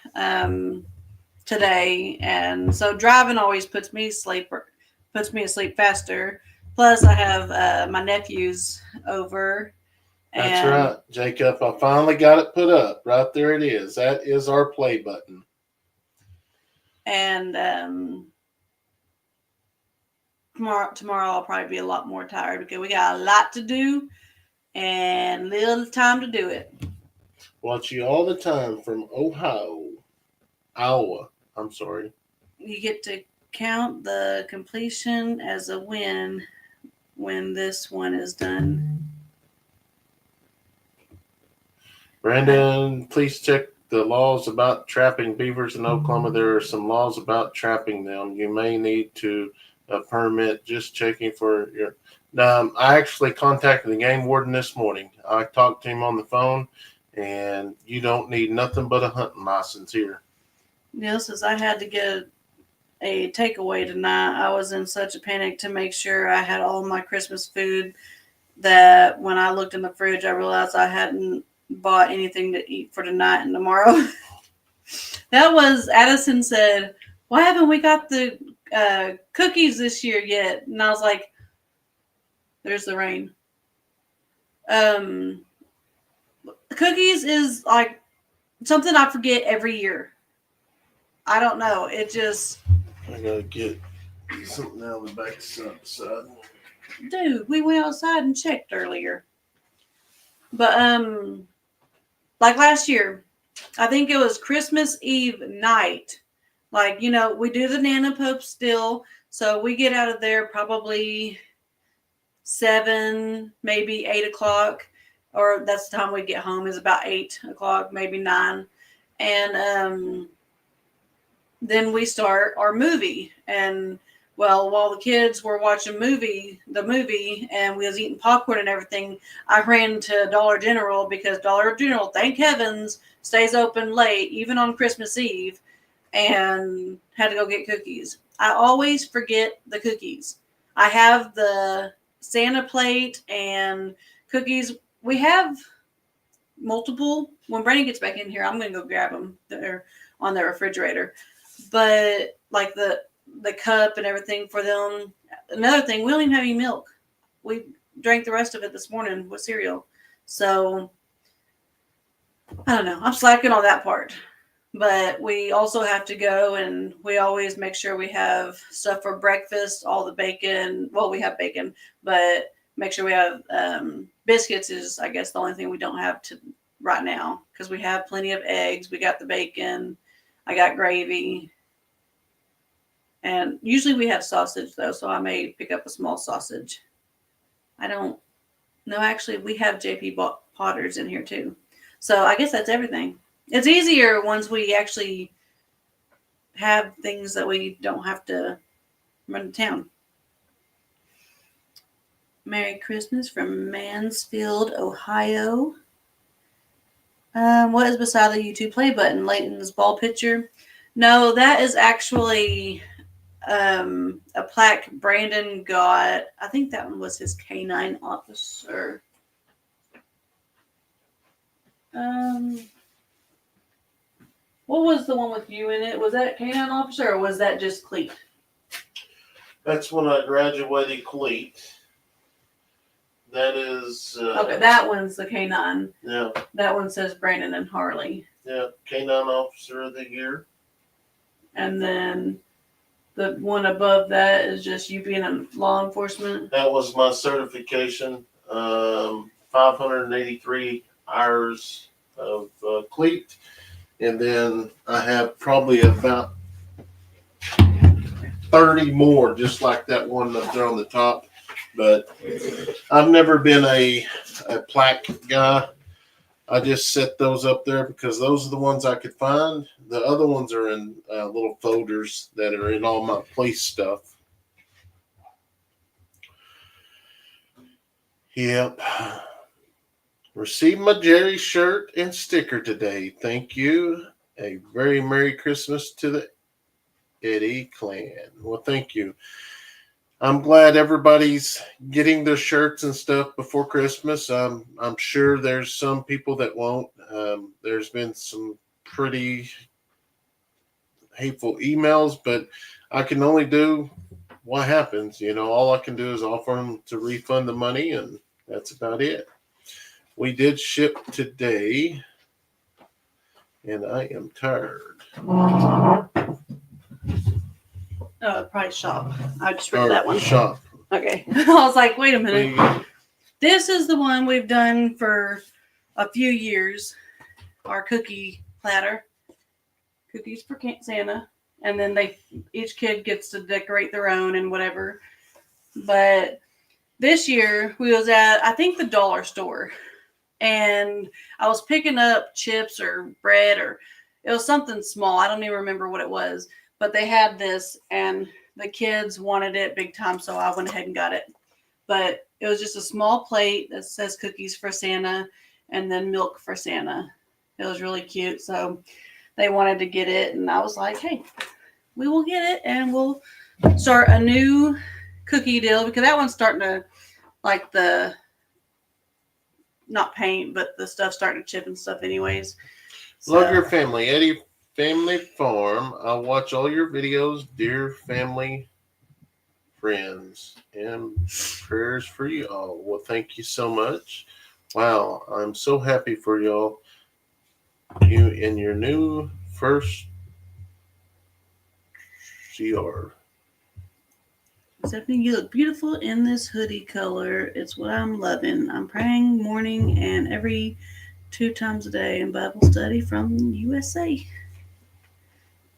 today, and so driving always puts me asleep faster. Plus, I have my nephews over, That's and right, Jacob. I finally got it put up. Right there it is. That is our play button. and tomorrow I'll probably be a lot more tired because we got a lot to do and little time to do it. Watch you all the time from Iowa. I'm sorry. You get to count the completion as a win when this one is done. Brandon, please check the laws about trapping beavers in Oklahoma. There are some laws about trapping them. You may need to a permit. Just checking for your. I actually contacted the game warden this morning. I talked to him on the phone, and you don't need nothing but a hunting license here. Neil says I had to get a takeaway tonight. I was in such a panic to make sure I had all my Christmas food that when I looked in the fridge, I realized I hadn't bought anything to eat for tonight and tomorrow. That was, Addison said, why haven't we got the cookies this year yet? And I was like, there's the rain. Cookies is like something I forget every year. I don't know. It just. I gotta get something out of the back side. Dude, we went outside and checked earlier. But like last year, I think it was Christmas Eve night. Like, we do the Nana Pope still, so we get out of there probably 7, maybe 8 o'clock, or that's the time we get home is about 8 o'clock, maybe 9. And then we start our movie. And well, while the kids were watching the movie, and we was eating popcorn and everything, I ran to Dollar General because Dollar General, thank heavens, stays open late, even on Christmas Eve, and had to go get cookies. I always forget the cookies. I have the Santa plate and cookies. We have multiple. When Brandon gets back in here, I'm going to go grab them. They're on the refrigerator. But like the cup and everything for them. Another thing, we don't even have any milk. We drank the rest of it this morning with cereal. So, I don't know. I'm slacking on that part. But we also have to go, and we always make sure we have stuff for breakfast, all the bacon. Well, we have bacon, but make sure we have biscuits is, I guess, the only thing we don't have to right now because we have plenty of eggs. We got the bacon. I got gravy. And usually we have sausage, though, so I may pick up a small sausage. I don't know. Actually, we have JP Potters in here, too. So I guess that's everything. It's easier once we actually have things that we don't have to run to town. Merry Christmas from Mansfield, Ohio. What is beside the YouTube play button? Leighton's ball picture? No, that is actually a plaque Brandon got. I think that one was his canine officer. What was the one with you in it? Was that canine officer or was that just Cleat? That's when I graduated Cleat. That is... okay, that one's the canine. Yeah. That one says Brandon and Harley. Yeah, canine officer of the year. And then the one above that is just you being in law enforcement. That was my certification. 583 hours of Cleat. And then I have probably about 30 more, just like that one up there on the top. But I've never been a plaque guy. I just set those up there because those are the ones I could find. The other ones are in little folders that are in all my place stuff. Yep. Received my Jerry shirt and sticker today. Thank you. A very Merry Christmas to the Eddy clan. Well, thank you. I'm glad everybody's getting their shirts and stuff before Christmas. I'm sure there's some people that won't. There's been some pretty hateful emails, but I can only do what happens. All I can do is offer them to refund the money, and that's about it. We did ship today, and I am tired. Probably shop. I just read that one. Shop. Okay. I was like, wait a minute. This is the one we've done for a few years. Our cookie platter. Cookies for Santa. And then each kid gets to decorate their own and whatever. But this year we was at, I think, the dollar store. And I was picking up chips or bread, or it was something small. I don't even remember what it was. But they had this, and the kids wanted it big time, so I went ahead and got it. But it was just a small plate that says cookies for Santa and then milk for Santa. It was really cute. So they wanted to get it, and I was like, hey, we will get it, and we'll start a new cookie deal, because that one's starting to, like, the, not paint, but the stuff starting to chip and stuff anyways. So. Love your family. Eddy Family Farm. I'll watch all your videos, dear family, friends, and prayers for you all. Well, thank you so much. Wow, I'm so happy for y'all. You in your new first CR. Stephanie, you look beautiful in this hoodie color. It's what I'm loving. I'm praying morning and every 2 times a day in Bible study from USA.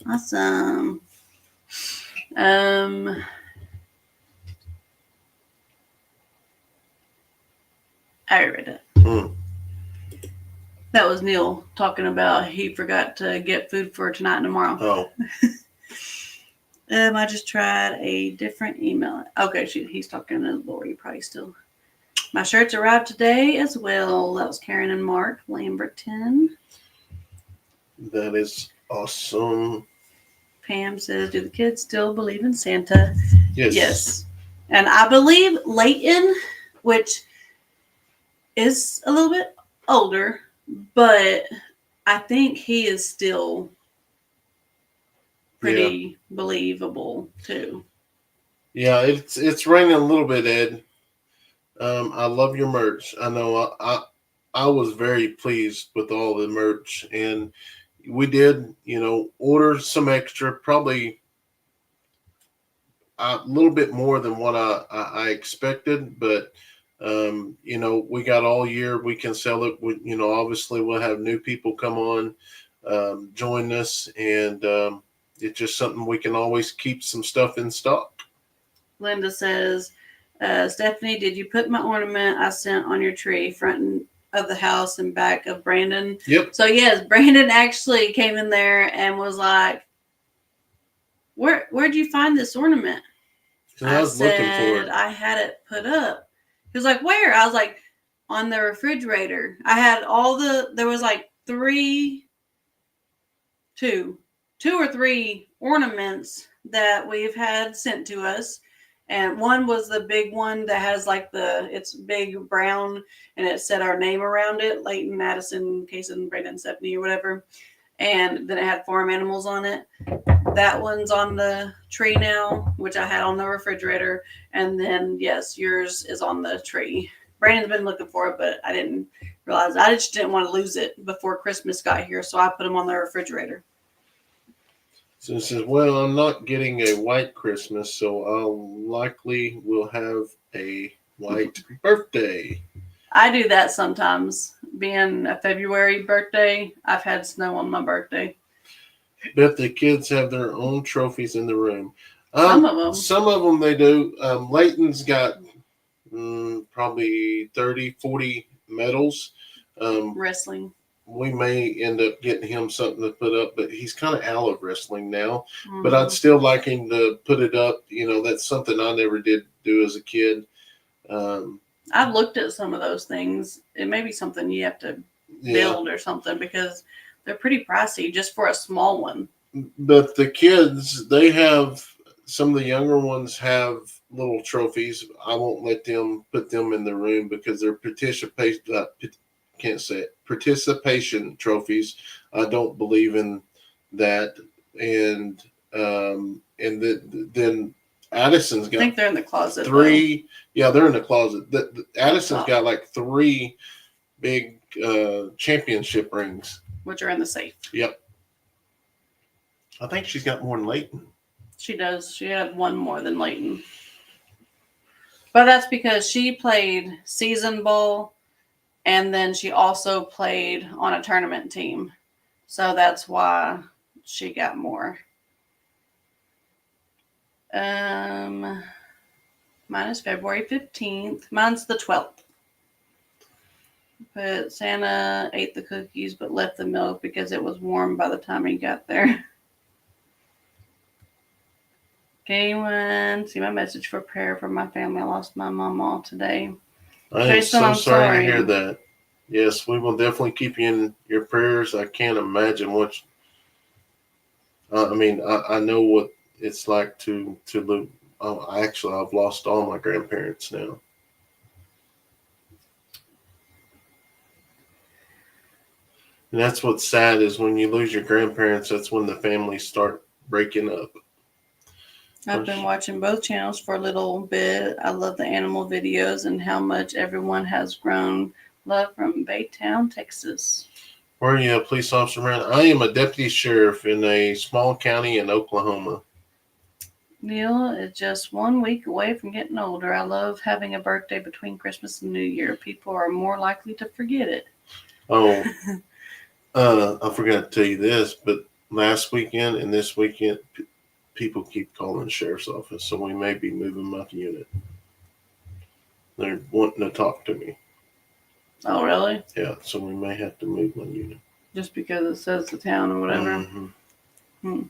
Awesome. I read it. That was Neil talking about he forgot to get food for tonight and tomorrow. Oh. I just tried a different email. Okay, he's talking to Lori probably still. My shirts arrived today as well. That was Karen and Mark Lamberton. That is awesome. Pam says, do the kids still believe in Santa? Yes. And I believe Leighton, which is a little bit older, but I think he is still pretty believable too. Yeah, it's raining a little bit, Ed. I love your merch. I know I was very pleased with all the merch, and we did, order some extra, probably a little bit more than what I expected, but we got all year. We can sell it. Obviously we'll have new people come on, join us, and it's just something we can always keep some stuff in stock. Linda says, Stephanie, did you put my ornament I sent on your tree, front of the house and back of Brandon? Yep. So yes, Brandon actually came in there and was like, where'd you find this ornament? I was looking for it. I had it put up. He was like, where? I was like, on the refrigerator. I had there was like two or three ornaments that we've had sent to us. And one was the big one that has like it's big brown and it said our name around it, Leighton, Addison, Kayson, Brayden, Stephanie, or whatever. And then it had farm animals on it. That one's on the tree now, which I had on the refrigerator. And then, yes, yours is on the tree. Brandon's been looking for it, but I didn't realize. I just didn't want to lose it before Christmas got here, so I put them on the refrigerator. So it says, well, I'm not getting a white Christmas, so I'll likely will have a white birthday. I do that sometimes. Being a February birthday, I've had snow on my birthday. Bet the kids have their own trophies in the room. Some of them. Some of them they do. Leighton's got probably 30, 40 medals. Wrestling. We may end up getting him something to put up, but he's kind of out of wrestling now. Mm-hmm. But I'd still like him to put it up. That's something I never did do as a kid. I've looked at some of those things. It may be something you have to build or something, because they're pretty pricey just for a small one. But the kids, they have some of the younger ones have little trophies. I won't let them put them in the room because they're can't say it, participation trophies. I don't believe in that. Then Addison's I got think they're in the closet. three. Yeah, they're in the closet. Addison's Top. got like 3 big championship rings, which are in the safe. Yep. I think she's got more than Leighton. She does. She had one more than Leighton. But that's because she played season bowl, and then she also played on a tournament team. So that's why she got more. Mine is February 15th. Mine's the 12th. But Santa ate the cookies but left the milk because it was warm by the time he got there. Kayson, see my message for prayer for my family. I lost my mama today. I am Kayson, so I'm sorry to hear that. Yes, we will definitely keep you in your prayers. I can't imagine what. I know what it's like to lose. Actually, I've lost all my grandparents now. And that's what's sad is when you lose your grandparents, that's when the families start breaking up. I've been watching both channels for a little bit. I love the animal videos and how much everyone has grown. Love from Baytown, Texas. Where are you a police officer, man? I am a deputy sheriff in a small county in Oklahoma. Neil is just 1 week away from getting older. I love having a birthday between Christmas and New Year. People are more likely to forget it. Oh, I forgot to tell you this, but last weekend and this weekend, people keep calling the sheriff's office, so we may be moving my unit. They're wanting to talk to me. Oh, really? Yeah, so we may have to move my unit. Just because it says the town or whatever? Mm-hmm.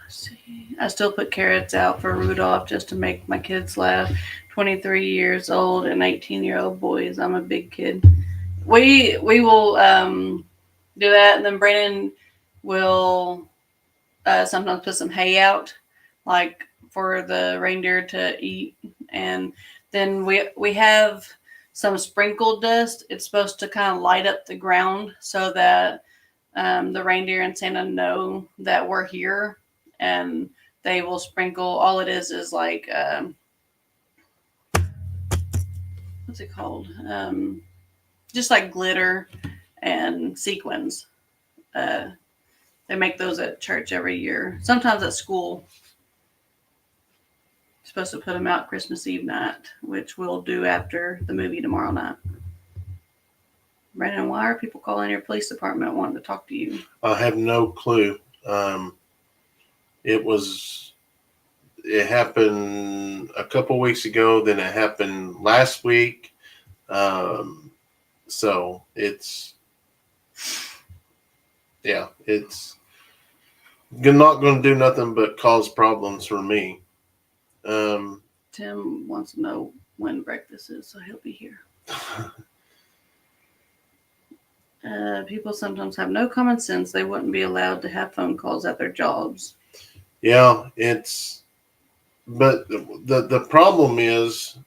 See. I still put carrots out for Rudolph just to make my kids laugh. 23 years old and 18-year-old boys. I'm a big kid. We will do that, and then Brandon will sometimes put some hay out, like for the reindeer to eat, and then we have some sprinkled dust. It's supposed to kind of light up the ground so that the reindeer and Santa know that we're here, and they will sprinkle. All it is like what's it called? Just like glitter and sequins. They make those at church every year. Sometimes at school. Supposed to put them out Christmas Eve night, which we'll do after the movie tomorrow night. Brandon, why are people calling your police department wanting to talk to you? I have no clue. It happened a couple weeks ago, then it happened last week. So it's not going to do nothing but cause problems for me. Tim wants to know when breakfast is, so he'll be here. People sometimes have no common sense. They wouldn't be allowed to have phone calls at their jobs. Yeah, but the problem is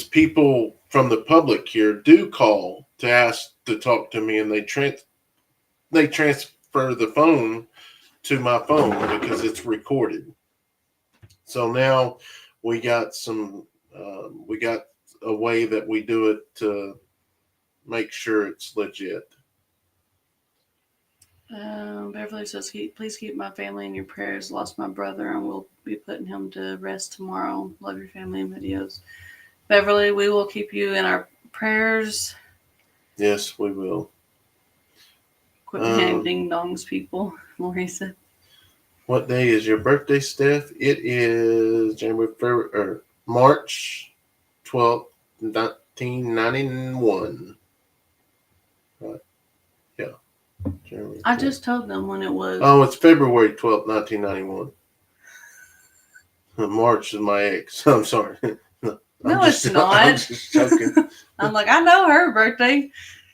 people from the public here do call to ask to talk to me, and they transfer the phone to my phone because it's recorded. So now we got a way that we do it to make sure it's legit. Beverly says, please keep my family in your prayers. Lost my brother, and we'll be putting him to rest tomorrow. Love your family and videos. Beverly, we will keep you in our prayers. Yes, we will. Quit handing ding dongs, people, Lori said. What day is your birthday, Steph? It is March 12th, 1991. Right. Yeah. I just told them when it was. Oh, it's February 12th, 1991. March is my ex. I'm sorry. No, it's not. I'm just joking. I'm like, I know her birthday.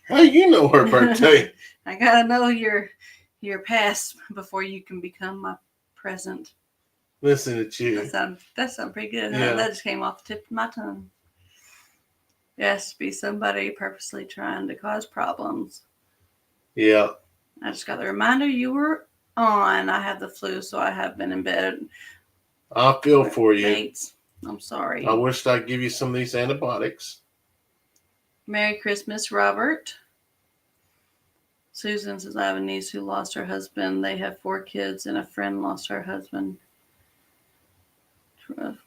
How you know her birthday? I gotta know your past before you can become my present. Listen at you. That sounds pretty good, huh? Yeah. That just came off the tip of my tongue. It has to be somebody purposely trying to cause problems. Yeah. I just got the reminder you were on. I have the flu, so I have been in bed. I feel for you. Mates, I'm sorry. I wished I'd give you some of these antibiotics. Merry Christmas, Robert. Susan says, I have a niece who lost her husband. They have 4 kids, and a friend lost her husband. It's rough.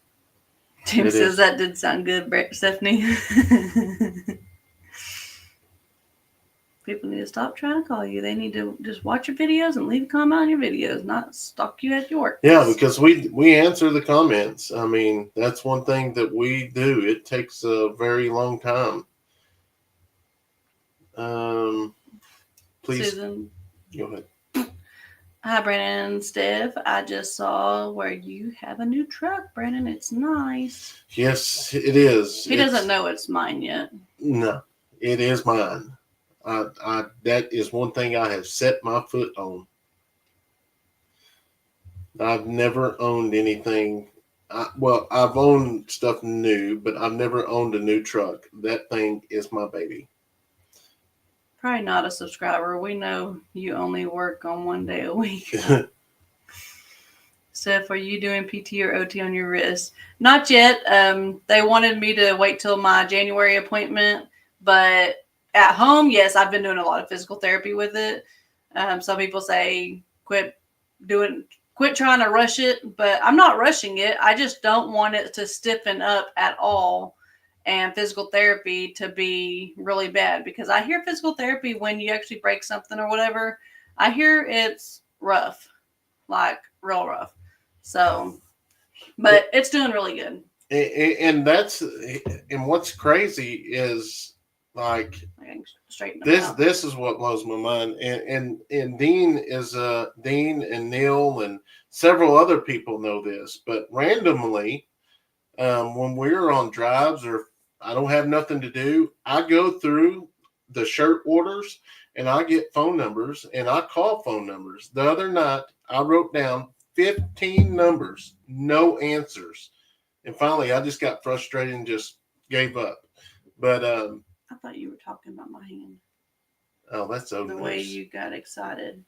Tim says, that did sound good, Stephanie. People need to stop trying to call you. They need to just watch your videos and leave a comment on your videos, not stalk you at your work. Yeah, because we answer the comments. I mean, that's one thing that we do. It takes a very long time. Please, Susan. Go ahead. Hi, Brandon and Steph. I just saw where you have a new truck, Brandon. It's nice. Yes, it is. He doesn't know it's mine yet. No, it is mine. That is one thing I have set my foot on. I've never owned anything. I've owned stuff new, but I've never owned a new truck. That thing is my baby. Probably not a subscriber. We know you only work on 1 day a week. Steph, are you doing PT or OT on your wrist? Not yet. They wanted me to wait till my January appointment, but at home, yes, I've been doing a lot of physical therapy with it. Some people say quit trying to rush it, but I'm not rushing it. I just don't want it to stiffen up at all and physical therapy to be really bad, because I hear physical therapy when you actually break something or whatever, I hear it's rough, like real rough. So, but it's doing really good. And what's crazy is like this is what blows my mind. And Dean and Neil and several other people know this, but randomly, when we're on drives or I don't have nothing to do, I go through the shirt orders and I get phone numbers and I call phone numbers. The other night, I wrote down 15 numbers, no answers. And finally, I just got frustrated and just gave up. But I thought you were talking about my hand. Oh, that's so the nice. Way you got excited.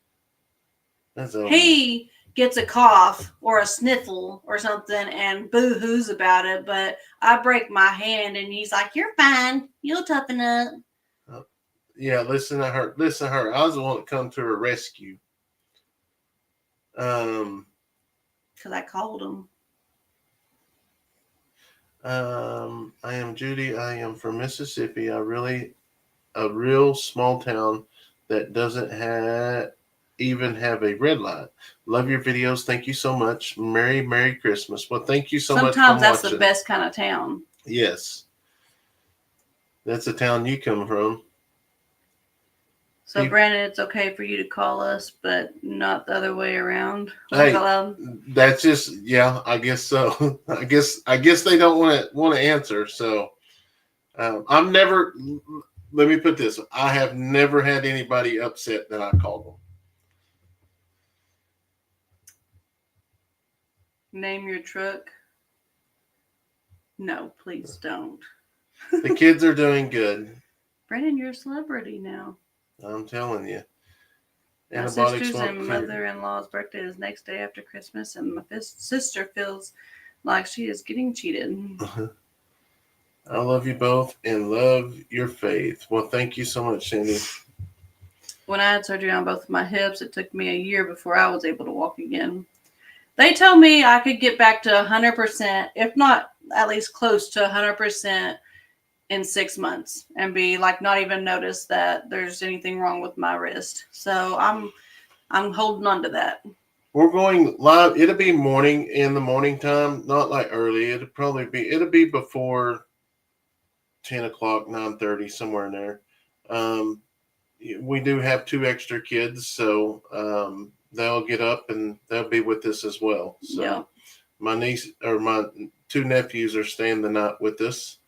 That's so he gets a cough or a sniffle or something and boo-hoos about it, but I break my hand and he's like, "You're fine. You'll toughen up." Yeah, listen to her. I was the one that come to her rescue. Because I called him. I am Judy. I am from Mississippi. A real small town that doesn't even have a red light. Love your videos. Thank you so much. Merry Christmas. Well, thank you so much. Sometimes that's the best kind of town. Yes. That's the town you come from. So, Brandon, it's okay for you to call us, but not the other way around. Hey, that's just, yeah, I guess so. I guess they don't want to answer. So, I'm never. Let me put this: I have never had anybody upset that I called them. Name your truck. No, please don't. The kids are doing good. Brandon, you're a celebrity now. I'm telling you. My sister's and mother-in-law's birthday is next day after Christmas, and my sister feels like she is getting cheated. I love you both and love your faith. Well, thank you so much, Cindy. When I had surgery on both of my hips, it took me a year before I was able to walk again. They told me I could get back to 100%, if not at least close to 100%, in 6 months and be like not even notice that there's anything wrong with my wrist. So I'm holding on to that. We're going live. It'll be in the morning time, not like early. It'll be before 10 o'clock, 9:30, somewhere in there. We do have 2 extra kids, so they'll get up and they'll be with us as well. So yeah. My two nephews are staying the night with us.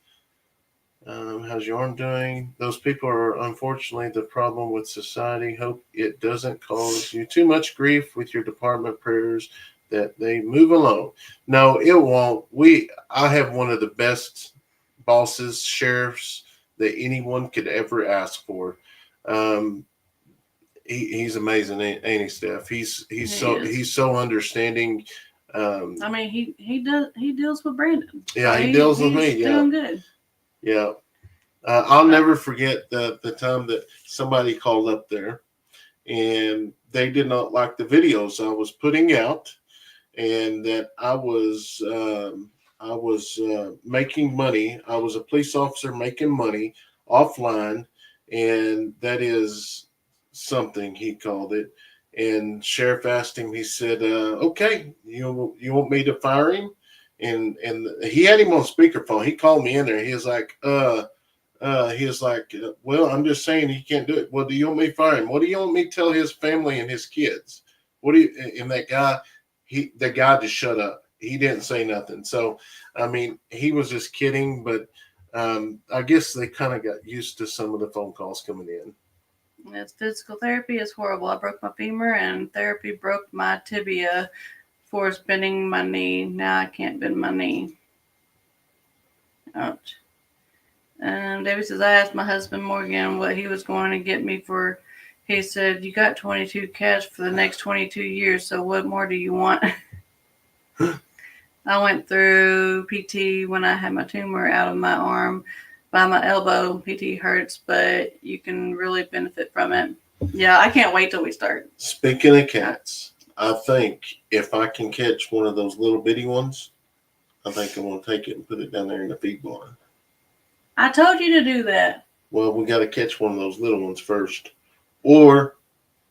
How's your arm doing? Those people are unfortunately the problem with society. Hope it doesn't cause you too much grief with your department prayers that they move along. No, it won't. I have one of the best bosses, sheriffs that anyone could ever ask for. Um, he's amazing, ain't he, Steph? He's so understanding. I mean, he deals with Brandon. Yeah, So he deals with me. He's Yeah, doing good. yeah. I'll never forget the time that somebody called up there, and they did not like the videos I was putting out, and that I was making money. I was a police officer making money offline, and that is something he called it. And sheriff asked him. He said, "Okay, you want me to fire him?" And he had him on speakerphone. He called me in there. He was like, well, I'm just saying he can't do it. Well, do you want me to fire him? What do you want me to tell his family and his kids? What do you?" And that guy, the guy just shut up. He didn't say nothing. So, I mean, he was just kidding, but I guess they kind of got used to some of the phone calls coming in. It's physical therapy is horrible. I broke my femur, and therapy broke my tibia for bending my knee. Now I can't bend my knee. Ouch. David says, I asked my husband Morgan what he was going to get me for. He said, you got 22 cats for the next 22 years, so what more do you want? I went through PT when I had my tumor out of my arm by my elbow. PT hurts, but you can really benefit from it. Yeah, I can't wait till we start. Speaking of cats, I think if I can catch one of those little bitty ones, I think I'm going to take it and put it down there in the feed barn. I told you to do that. Well, we got to catch one of those little ones first. Or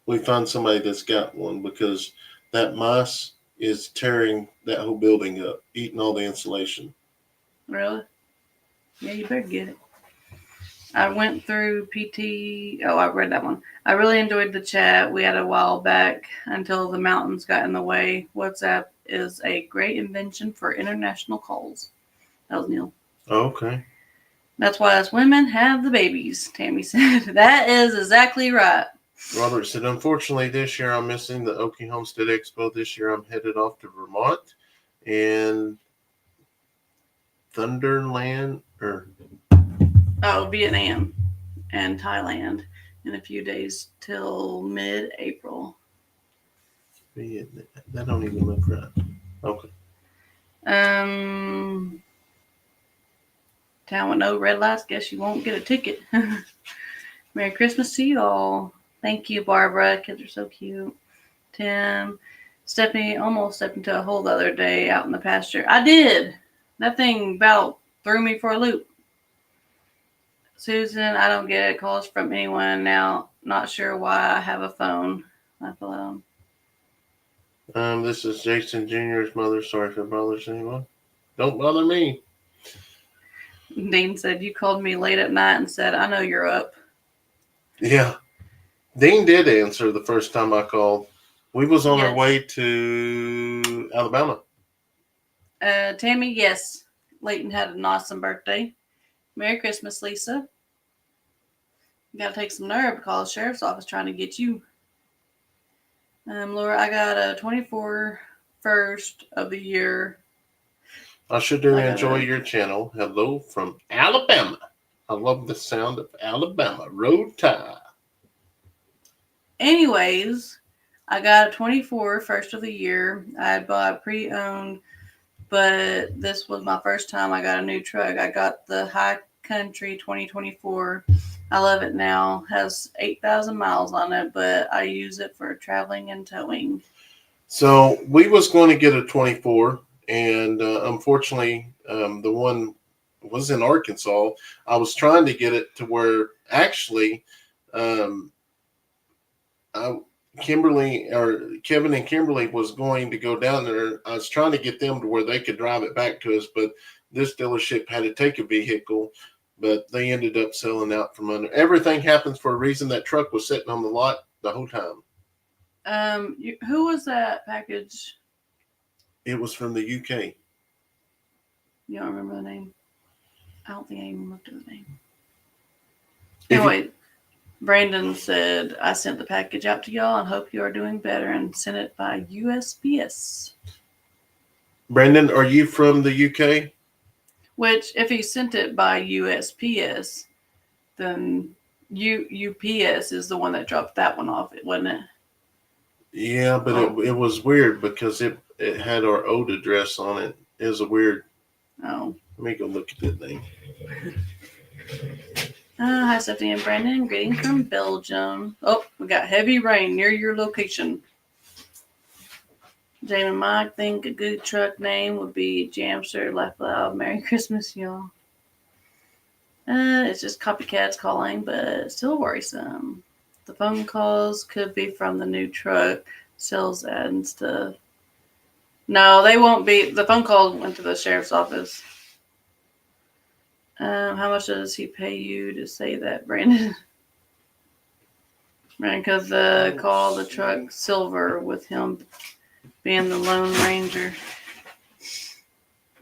we find somebody that's got one, because that mice is tearing that whole building up, eating all the insulation. Really? Yeah, you better get it. I went through PT. Oh, I read that one. I really enjoyed the chat we had a while back until the mountains got in the way. WhatsApp is a great invention for international calls. That was Neil. Okay. That's why us women have the babies, Tammy said. That is exactly right. Robert said, unfortunately, this year I'm missing the Okie Homestead Expo. This year I'm headed off to Vermont and Thunderland, Vietnam and Thailand in a few days till mid-April. That don't even look right. Okay. Town with no red lights. Guess you won't get a ticket. Merry Christmas to you all. Thank you, Barbara. Kids are so cute. Tim. Stephanie almost stepped into a hole the other day out in the pasture. I did. That thing about threw me for a loop. Susan, I don't get it. Calls from anyone now. Not sure why I have a phone. Left alone. This is Jason Jr.'s mother. Sorry if it bothers anyone. Don't bother me. Dean said, you called me late at night and said, I know you're up. Yeah. Dean did answer the first time I called. We was on our way to Alabama. Tammy, yes. Leighton had an awesome birthday. Merry Christmas, Lisa. You got to take some nerve to call the sheriff's office trying to get you. Laura, I got a 24 first of the year. I sure do enjoy your channel. Hello from Alabama. I love the sound of Alabama. Road tie. Anyways, I got a 24 first of the year. I had bought pre-owned, but this was my first time I got a new truck. I got the High Country 2024. I love it now. Has 8,000 miles on it, but I use it for traveling and towing. So we was going to get a 24, and unfortunately, the one was in Arkansas. I was trying to get it to where actually Kevin and Kimberly was going to go down there. I was trying to get them to where they could drive it back to us, but this dealership had to take a vehicle, but they ended up selling out from under. Everything happens for a reason. That truck was sitting on the lot the whole time. Who was that package? It was from the UK. You don't remember the name? I don't think I even looked at the name. If you- Anyway, Brandon said, I sent the package out to y'all and hope you are doing better and sent it by USPS. Brandon, are you from the UK? Which, if he sent it by USPS, then UPS is the one that dropped that one off, wasn't it? Yeah, but it was weird because it had our old address on it. It was a weird. Oh. Let me go look at that thing. Hi, Stephanie and Brandon. Greetings from Belgium. Oh, we got heavy rain near your location. Jamie and Mike think a good truck name would be Jamster. Laugh loud. Merry Christmas, y'all. It's just copycats calling, but still worrisome. The phone calls could be from the new truck sales ad and stuff. No, they won't be. The phone call went to the sheriff's office. How much does he pay you to say that, Brandon? Because call the truck silver with him being the Lone Ranger.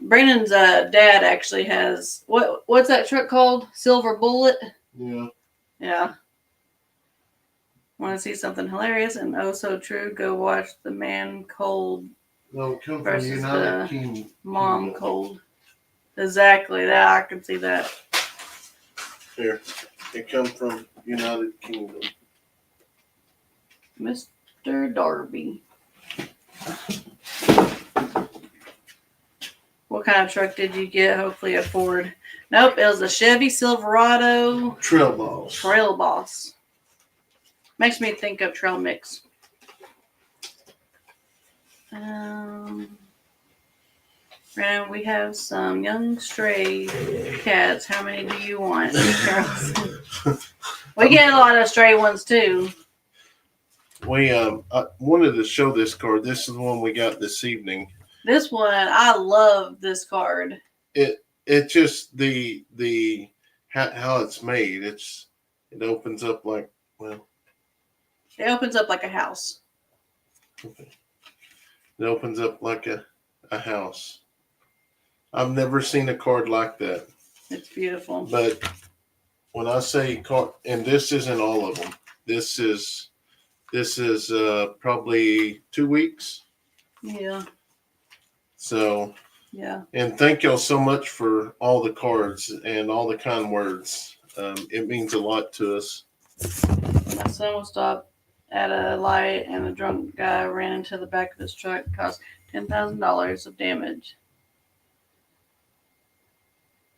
Brandon's dad actually has what's that truck called? Silver Bullet. Yeah. Yeah. Want to see something hilarious and oh so true? Go watch the Man Cold No, come from versus United the Kingdom. Mom Cold. Exactly that. I can see that. Here, it comes from United Kingdom. Mr. Darby. What kind of truck did you get? Hopefully a Ford. Nope, it was a Chevy Silverado Trail Boss. Trail Boss. Makes me think of Trail Mix. And we have some young stray cats. How many do you want, Charles? We get a lot of stray ones too. We I wanted to show this card. This is the one we got this evening. This one, I love this card. It just the how it's made. It opens up like well. It opens up like a house. Okay. It opens up like a house. I've never seen a card like that. It's beautiful. But when I say card, and this isn't all of them. This is probably 2 weeks. Yeah. So. Yeah. And thank y'all so much for all the cards and all the kind words. It means a lot to us. My son was stopped at a light and a drunk guy ran into the back of his truck, caused $10,000 of damage.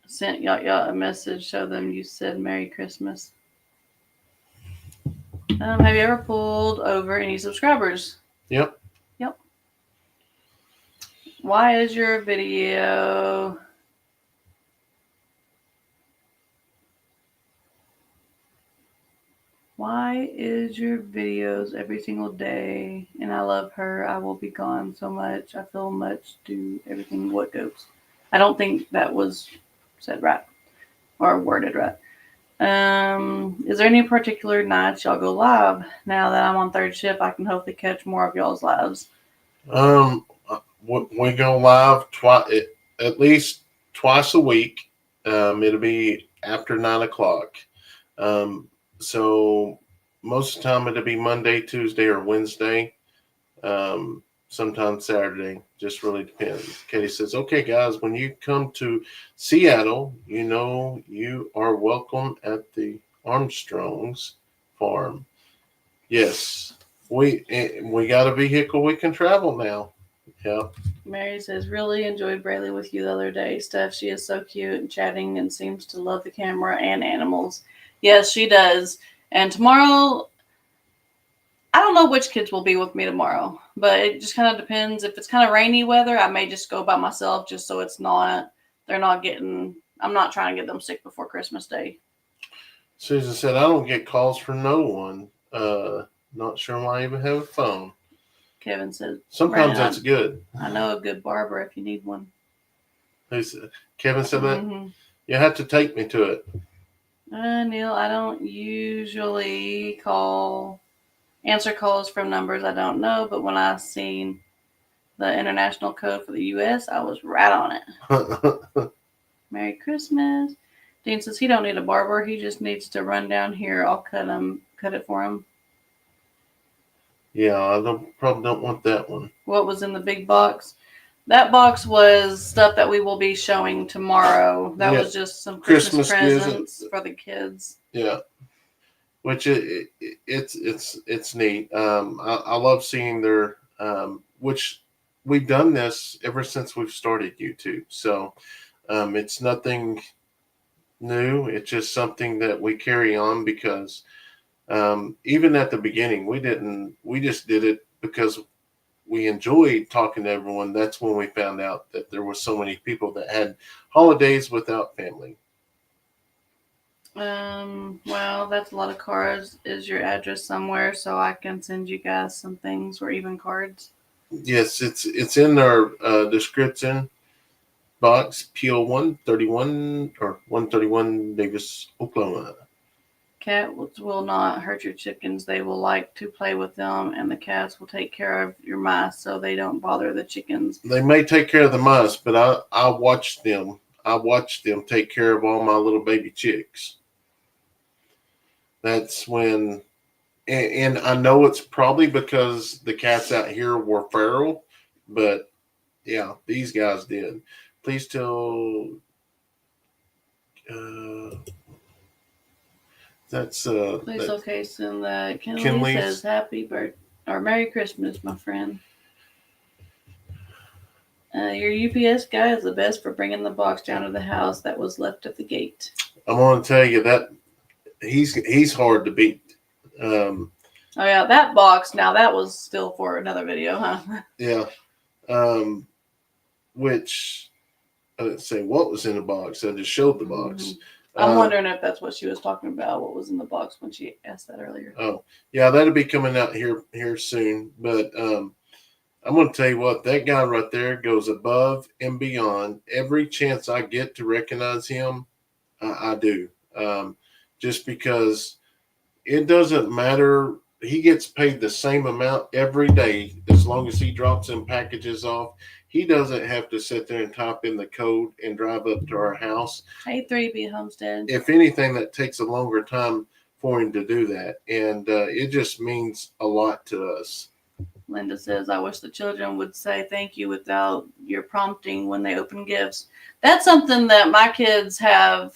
Sent y'all a message, show them you said Merry Christmas. Have you ever pulled over any subscribers? Yep. Why is your video every single day? And I love her. I will be gone so much. I feel much. Do everything what goes. I don't think that was said right or worded right. Is there any particular nights y'all go live? Now that I'm on third shift, I can hopefully catch more of y'all's lives. We go live at least twice a week. It'll be after 9 o'clock. So most of the time it'll be Monday, Tuesday, or Wednesday. Sometimes Saturday. Just really depends. Katie says, "Okay, guys, when you come to Seattle, you know you are welcome at the Armstrong's farm." Yes, we got a vehicle we can travel now. Yeah. Mary says, really enjoyed Braylee with you the other day. Steph, she is so cute and chatting and seems to love the camera and animals. Yes, she does. And tomorrow, I don't know which kids will be with me tomorrow, but it just kind of depends. If it's kind of rainy weather, I may just go by myself just so I'm not trying to get them sick before Christmas Day. Susan said, I don't get calls from no one. Not sure why I even have a phone. Kevin said, sometimes that's good. I know a good barber if you need one. Kevin said that? Mm-hmm. You have to take me to it. Neil, I don't usually answer calls from numbers I don't know, but when I've seen the international code for the U.S., I was right on it. Merry Christmas. Dean says he don't need a barber. He just needs to run down here. I'll cut it for him. Yeah, I probably don't want that one. What was in the big box? That box was stuff that we will be showing tomorrow. That was just some Christmas presents for the kids. Yeah, which it's neat. I love seeing their which we've done this ever since we've started YouTube. So it's nothing new. It's just something that we carry on because even at the beginning we just did it because we enjoyed talking to everyone. That's when we found out that there were so many people that had holidays without family. Well, that's a lot of cards. Is your address somewhere so I can send you guys some things or even cards? Yes, it's in our description box. PO 131 or 131 Davis, Oklahoma. Cats will not hurt your chickens. They will like to play with them, and the cats will take care of your mice so they don't bother the chickens. They may take care of the mice, but I watched them. I watched them take care of all my little baby chicks. That's when, and I know it's probably because the cats out here were feral, but yeah, these guys did. Please tell. That's Please tell Kayson that Kinley Kinley's says happy birthday or Merry Christmas, my friend. Your UPS guy is the best for bringing the box down to the house that was left at the gate. I'm going to tell you that he's hard to beat. Oh yeah, that box. Now that was still for another video, huh? Yeah. Which I didn't say what was in the box. I just showed the box. Mm-hmm. I'm wondering if that's what she was talking about. What was in the box when she asked that earlier? Oh, yeah, that'll be coming out here soon. But I'm going to tell you what, that guy right there goes above and beyond. Every chance I get to recognize him, I do. Just because it doesn't matter. He gets paid the same amount every day as long as he drops them packages off. He doesn't have to sit there and type in the code and drive up to our house. Hey, 3B Homestead. If anything, that takes a longer time for him to do that. And it just means a lot to us. Linda says, I wish the children would say thank you without your prompting when they open gifts. That's something that my kids have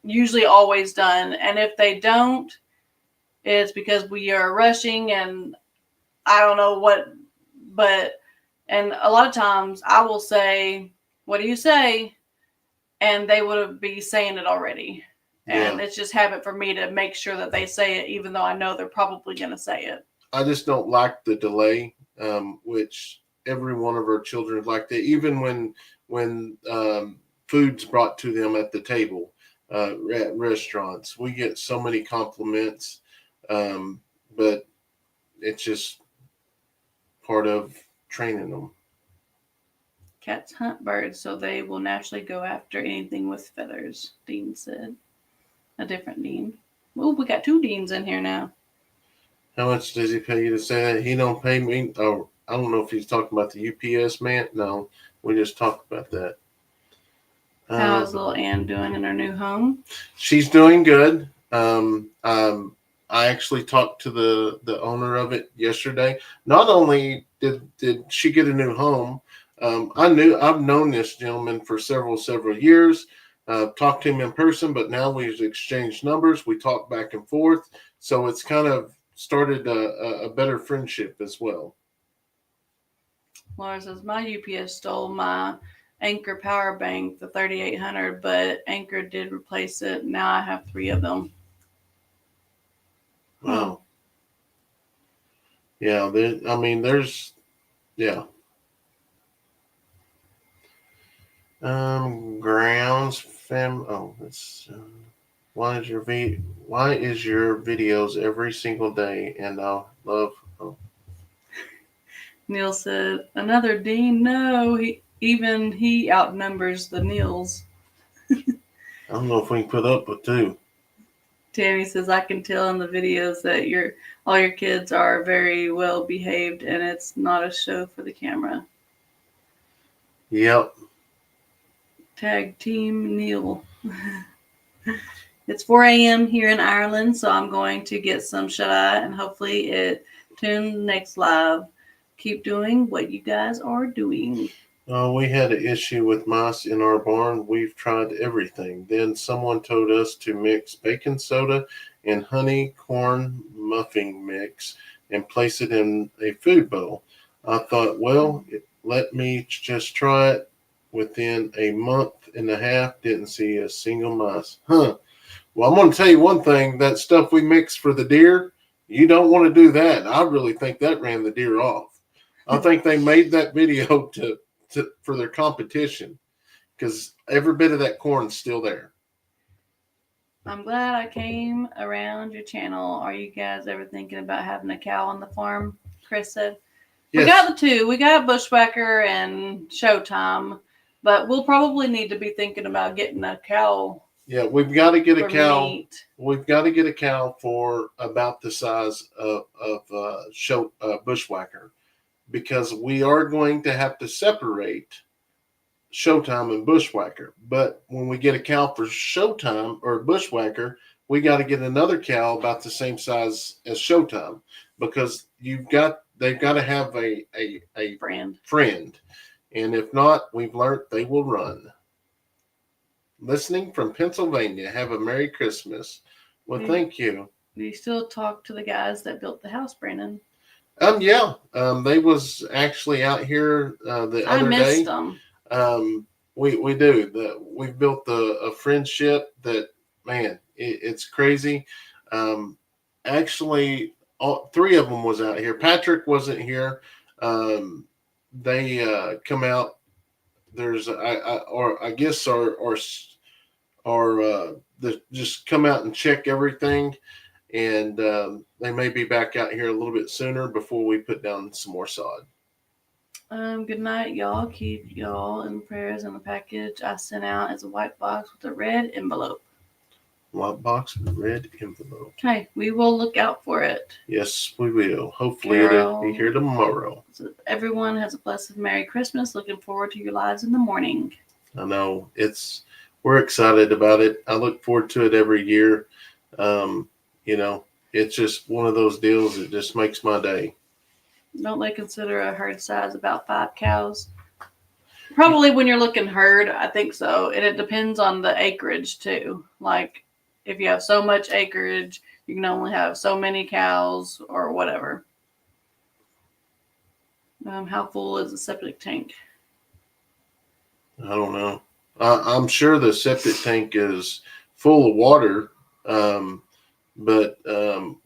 usually always done. And if they don't, it's because we are rushing and I don't know what, and a lot of times I will say, what do you say? And they would be saying it already. And it's just habit for me to make sure that they say it, even though I know they're probably going to say it. I just don't like the delay, which every one of our children like that. Even when food's brought to them at the table at restaurants, we get so many compliments, but it's just part of training them. Cats hunt birds, so they will naturally go after anything with feathers, Dean said. A different Dean. Oh, we got two Deans in here now. How much does he pay you to say that? He don't pay me. Oh, I don't know if he's talking about the UPS man. No, we just talked about that. How's little Ann doing in her new home? She's doing good. I actually talked to the owner of it yesterday. Not only did she get a new home, I've known this gentleman for several years. Talked to him in person, but now we've exchanged numbers. We talk back and forth, so it's kind of started a better friendship as well. Laura says, my UPS stole my Anchor power bank, the 3800, but Anchor did replace it. Now I have 3 of them. Wow. Yeah, there's grounds fam. Oh, that's why is your videos every single day? And I love. Oh. Neil said, another Dean. No, he outnumbers the Neils. I don't know if we can put up with 2. Tammy says, I can tell in the videos that all your kids are very well behaved and it's not a show for the camera. Yep. Tag Team Neil. It's 4 a.m. here in Ireland, so I'm going to get some shut-eye and hopefully it tune next live. Keep doing what you guys are doing. We had an issue with mice in our barn. We've tried everything. Then someone told us to mix baking soda and honey corn muffin mix and place it in a food bowl. I thought, well, let me just try it. Within a month and a half, didn't see a single mouse. Huh. Well, I'm going to tell you one thing. That stuff we mix for the deer, you don't want to do that. I really think that ran the deer off. I think they made that video for their competition because every bit of that corn's still there. I'm glad I came around your channel. Are you guys ever thinking about having a cow on the farm? Chris said. Yes. We got the two. We got Bushwhacker and Showtime, but we'll probably need to be thinking about getting a cow. Yeah, we've got to get a cow. Meat. We've got to get a cow for about the size of Bushwhacker, because we are going to have to separate Showtime and Bushwhacker. But when we get a cow for Showtime or Bushwhacker, we got to get another cow about the same size as Showtime, because they've got to have a friend. And if not, we've learned they will run. Listening from Pennsylvania. Have a Merry Christmas. Well, thank you. Do you still talk to the guys that built the house, Brandon? Yeah. They was actually out here the other day. I missed them. We do. We've built a friendship that, man, it's crazy. Actually, three of them was out here. Patrick wasn't here. They come out. There's I guess they just come out and check everything, and they may be back out here a little bit sooner before we put down some more sod. Good night, y'all. Keep y'all in prayers. And the package I sent out is a white box with a red envelope. White box with a red envelope. Okay, we will look out for it. Yes, we will. Hopefully it'll be here tomorrow. So everyone has a blessed Merry Christmas. Looking forward to your lives in the morning. I know. We're excited about it. I look forward to it every year. It's just one of those deals that just makes my day. Don't they consider a herd size about 5 cows? Probably when you're looking herd, I think so. And it depends on the acreage too. Like if you have so much acreage, you can only have so many cows or whatever. How full is the septic tank? I don't know. I'm sure the septic tank is full of water. But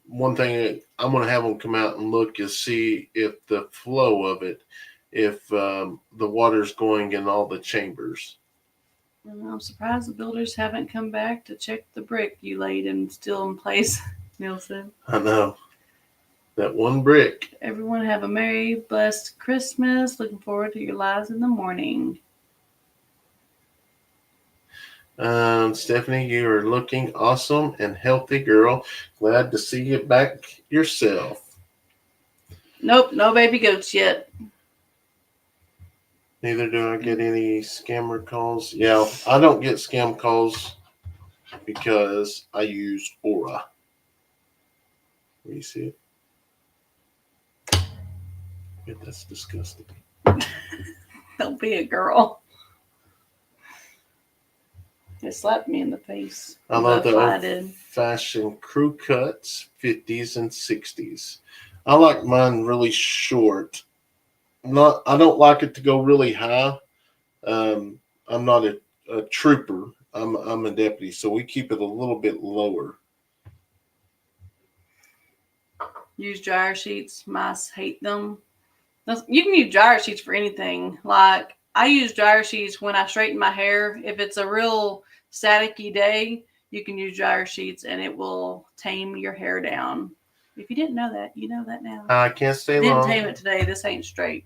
one thing I'm going to have them come out and look is see if the flow of it, if the water's going in all the chambers. I'm surprised the builders haven't come back to check the brick you laid and still in place, Nielsen. I know. That one brick. Everyone have a merry, blessed Christmas. Looking forward to your lives in the morning. Stephanie, you are looking awesome and healthy, girl. Glad to see you back yourself. Nope, no baby goats yet. Neither do I get any scammer calls. Yeah, I don't get scam calls because I use Aura. You see it? Yeah, that's disgusting. Don't be a girl. It slapped me in the face. I love the old-fashioned crew cuts, 50s and 60s. I like mine really short. I don't like it to go really high. I'm not a trooper. I'm a deputy, so we keep it a little bit lower. Use dryer sheets. Mice hate them. You can use dryer sheets for anything. Like I use dryer sheets when I straighten my hair. If it's a real staticky day, you can use dryer sheets and it will tame your hair down. If you didn't know that, you know that now. I can't stay long. Didn't tame it today. This ain't straight.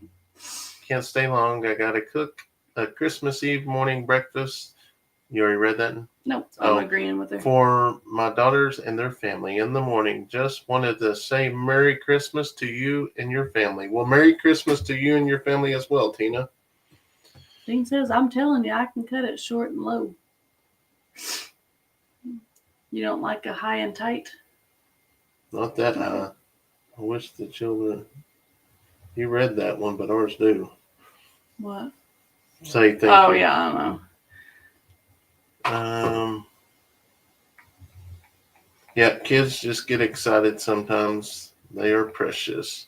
Can't stay long. I got to cook a Christmas Eve morning breakfast. You already read that? Nope. I'm agreeing with her. For my daughters and their family in the morning. Just wanted to say Merry Christmas to you and your family. Well, Merry Christmas to you and your family as well, Tina. Dean says, I'm telling you, I can cut it short and low. You don't like a high and tight? Not that high. I wish the children. You read that one, but ours do. What? Say thank you. Oh, yeah, I know. Yeah, kids just get excited sometimes. They are precious.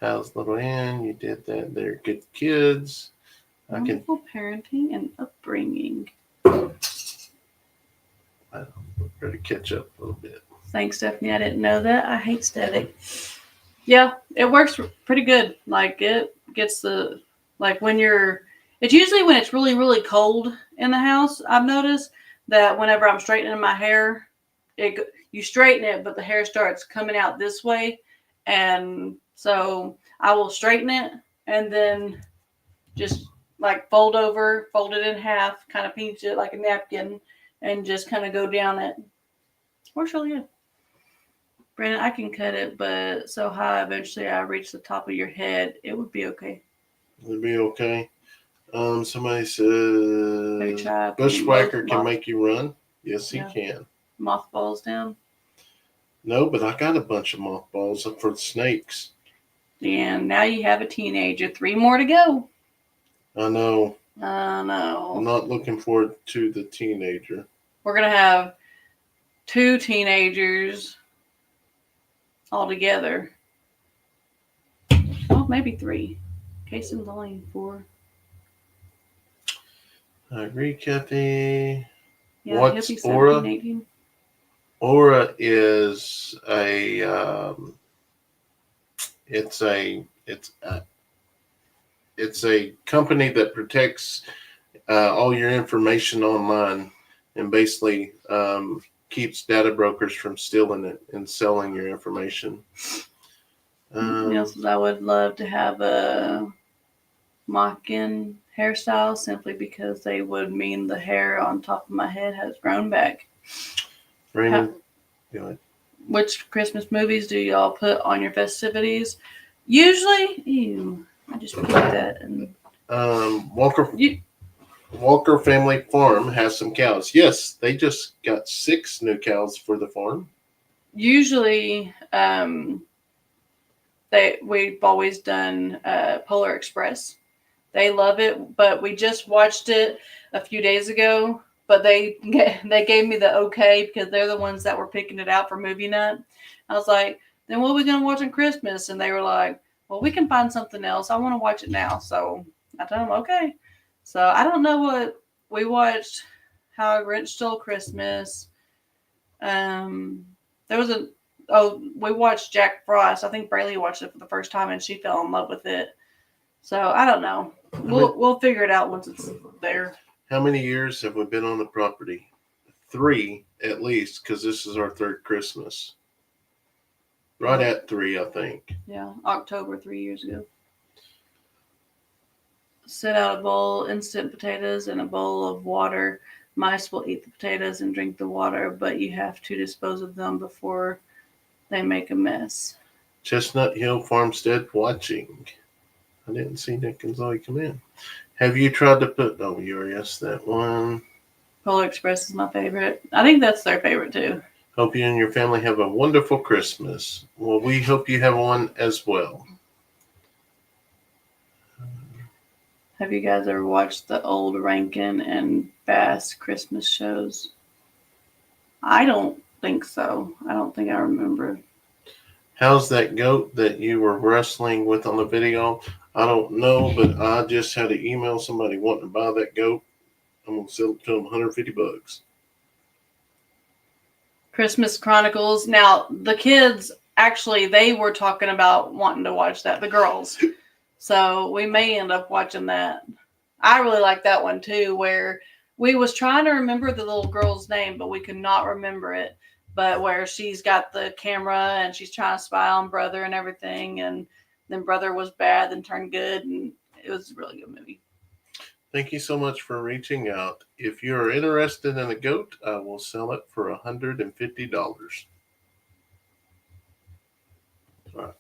How's little Ann? You did that. They're good kids. Wonderful parenting and upbringing. I better catch up a little bit. Thanks, Stephanie. I didn't know that. I hate static. Yeah, it works pretty good. Like it gets the it's usually when it's really, really cold in the house. I've noticed that whenever I'm straightening my hair, you straighten it, but the hair starts coming out this way, and so I will straighten it and then just like fold it in half, kind of pinch it like a napkin, and just kind of go down it. Works really good. Brandon, I can cut it, but so high eventually I reach the top of your head. It would be okay. It'd be okay. Somebody says Bushwhacker can make you run. Yes, he can. Mothballs down? No, but I got a bunch of mothballs for the snakes. And now you have a teenager. 3 more to go. I know. I'm not looking forward to the teenager. We're going to have 2 teenagers all together. Oh, maybe 3. Kayson's only 4. I agree, Kathy. Yeah, what's he'll be 17, Aura? 18. Aura is it's a company that protects all your information online and basically keeps data brokers from stealing it and selling your information. Says I would love to have a mock-in hairstyle simply because they would mean the hair on top of my head has grown back. Raymond, go ahead. Which Christmas movies do y'all put on your festivities? Usually, I just picked that. And Walker Family Farm has some cows. Yes, they just got 6 new cows for the farm. Usually, we've always done Polar Express. They love it, but we just watched it a few days ago. But they gave me the okay because they're the ones that were picking it out for movie night. I was like, then what are we going to watch on Christmas? And they were like, well, we can find something else. I want to watch it now. So I told them, okay. So I don't know what we watched. How a Grinch Stole Christmas. We watched Jack Frost. I think Braylee watched it for the first time and she fell in love with it. So I don't know. We'll figure it out once it's there. How many years have we been on the property? 3 at least, because this is our 3rd Christmas. Right at 3, I think. Yeah, October 3 years ago. Set out a bowl, instant potatoes, and a bowl of water. Mice will eat the potatoes and drink the water, but you have to dispose of them before they make a mess. Chestnut Hill Farmstead watching. I didn't see Nick and Zoe come in. Have you tried to put... Oh, you already asked that one. Polar Express is my favorite. I think that's their favorite, too. Hope you and your family have a wonderful Christmas. Well, we hope you have one as well. Have you guys ever watched the old Rankin and Bass Christmas shows? I don't think so. I don't think I remember. How's that goat that you were wrestling with on the video? I don't know, but I just had to email somebody wanting to buy that goat. I'm going to sell it to them $150. Christmas Chronicles. Now, the kids, actually, they were talking about wanting to watch that, the girls. So we may end up watching that. I really like that one, too, where we was trying to remember the little girl's name, but we could not remember it. But where she's got the camera and she's trying to spy on Brother and everything, and then Brother was bad and turned good, and it was a really good movie. Thank you so much for reaching out. If you're interested in a goat, I will sell it for $150. All right.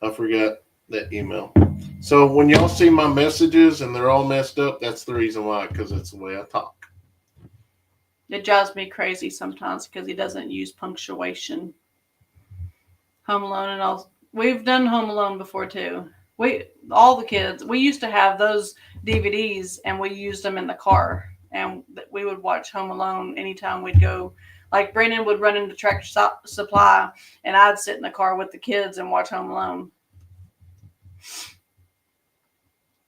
I forgot that email. So when y'all see my messages and they're all messed up, that's the reason why, because it's the way I talk. It drives me crazy sometimes because he doesn't use punctuation. Home Alone and all. We've done Home Alone before too. All the kids. We used to have those DVDs and we used them in the car, and we would watch Home Alone anytime we'd go. Like Brandon would run into Tractor Supply, and I'd sit in the car with the kids and watch Home Alone.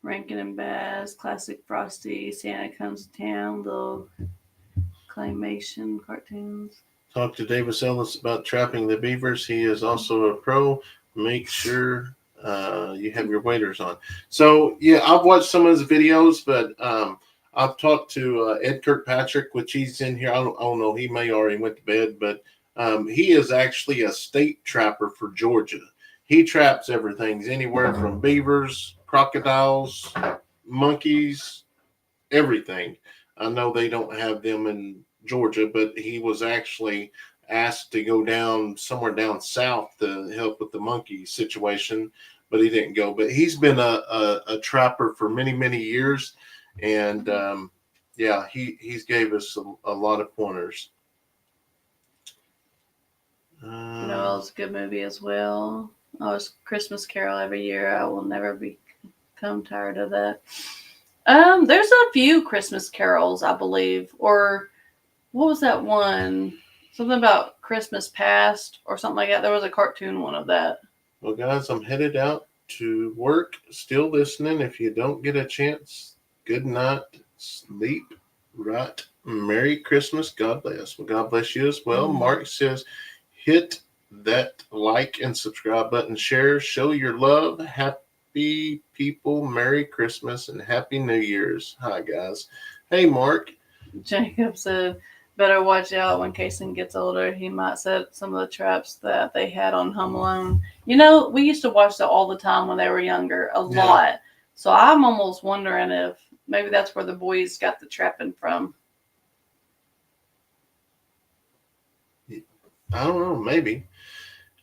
Rankin and Bass, classic Frosty, Santa Comes to Town, little claymation cartoons. Talk to Davis Ellis about trapping the beavers. He is also a pro. Make sure you have your waders on. So, yeah, I've watched some of his videos, but I've talked to Ed Kirkpatrick, which he's in here. I don't know. He may already went to bed, but he is actually a state trapper for Georgia. He traps everything, anywhere from beavers, crocodiles, monkeys, everything. I know they don't have them in Georgia, but he was actually asked to go down somewhere down south to help with the monkey situation, but he didn't go. But he's been a trapper for many, many years, and yeah, he's gave us a lot of pointers. Noel's a good movie as well. Oh, it's Christmas Carol every year. I will never become tired of that. There's a few Christmas carols, I believe. Or what was that one? Something about Christmas Past or something like that. There was a cartoon one of that. Well, guys, I'm headed out to work. Still listening. If you don't get a chance, good night. Sleep right. Merry Christmas. God bless. Well, God bless you as well. Mark says, hit that like and subscribe button. Share. Show your love. Happy people. Merry Christmas and Happy New Year's. Hi, guys. Hey, Mark. Jacob said, better watch out when Kayson gets older. He might set some of the traps that they had on Home Alone. You know, we used to watch that all the time when they were younger, a lot. So I'm almost wondering if maybe that's where the boys got the trapping from. I don't know, maybe.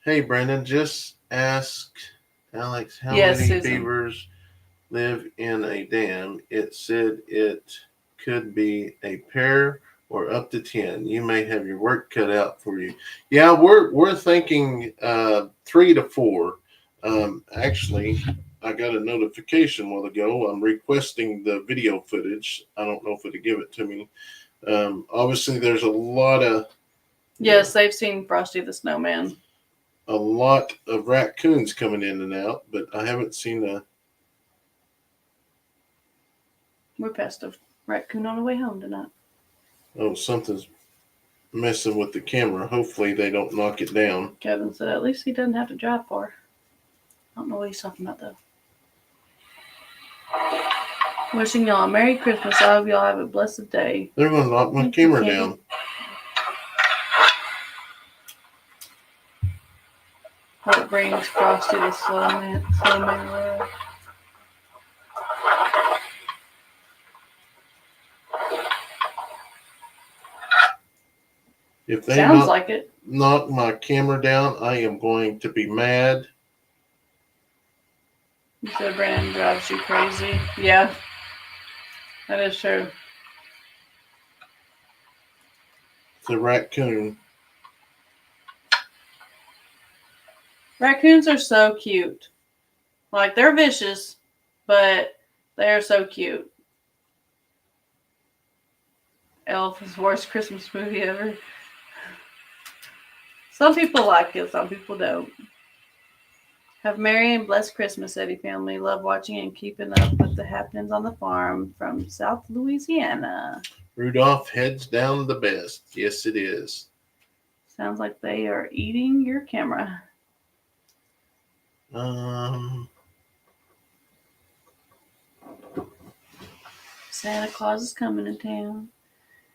Hey, Brandon, just ask Alex how many beavers live in a dam. It said it could be a pair or up to 10. You may have your work cut out for you. Yeah, we're thinking 3 to 4. Actually, I got a notification a while ago. I'm requesting the video footage. I don't know if it'll give it to me. Obviously, there's a lot of... Yes, they've seen Frosty the Snowman. A lot of raccoons coming in and out, but I haven't seen a... We passed a raccoon on the way home tonight. Oh, something's messing with the camera. Hopefully they don't knock it down. Kevin said at least he doesn't have to drive far. I don't know what he's talking about, though. Wishing y'all a Merry Christmas. I hope y'all have a blessed day. They're going to knock my camera down. Hope brings Frosty the Snowman love. If they sounds like it. Knock my camera down, I am going to be mad. You said Brandon drives you crazy. Yeah, that is true. It's a raccoon. Raccoons are so cute. Like, they're vicious, but they're so cute. Elf is the worst Christmas movie ever. Some people like it, some people don't. Have Merry and blessed Christmas, Eddy family. Love watching and keeping up with the happenings on the farm from South Louisiana. Rudolph heads down the best. Yes, it is. Sounds like they are eating your camera. Santa Claus is coming to town.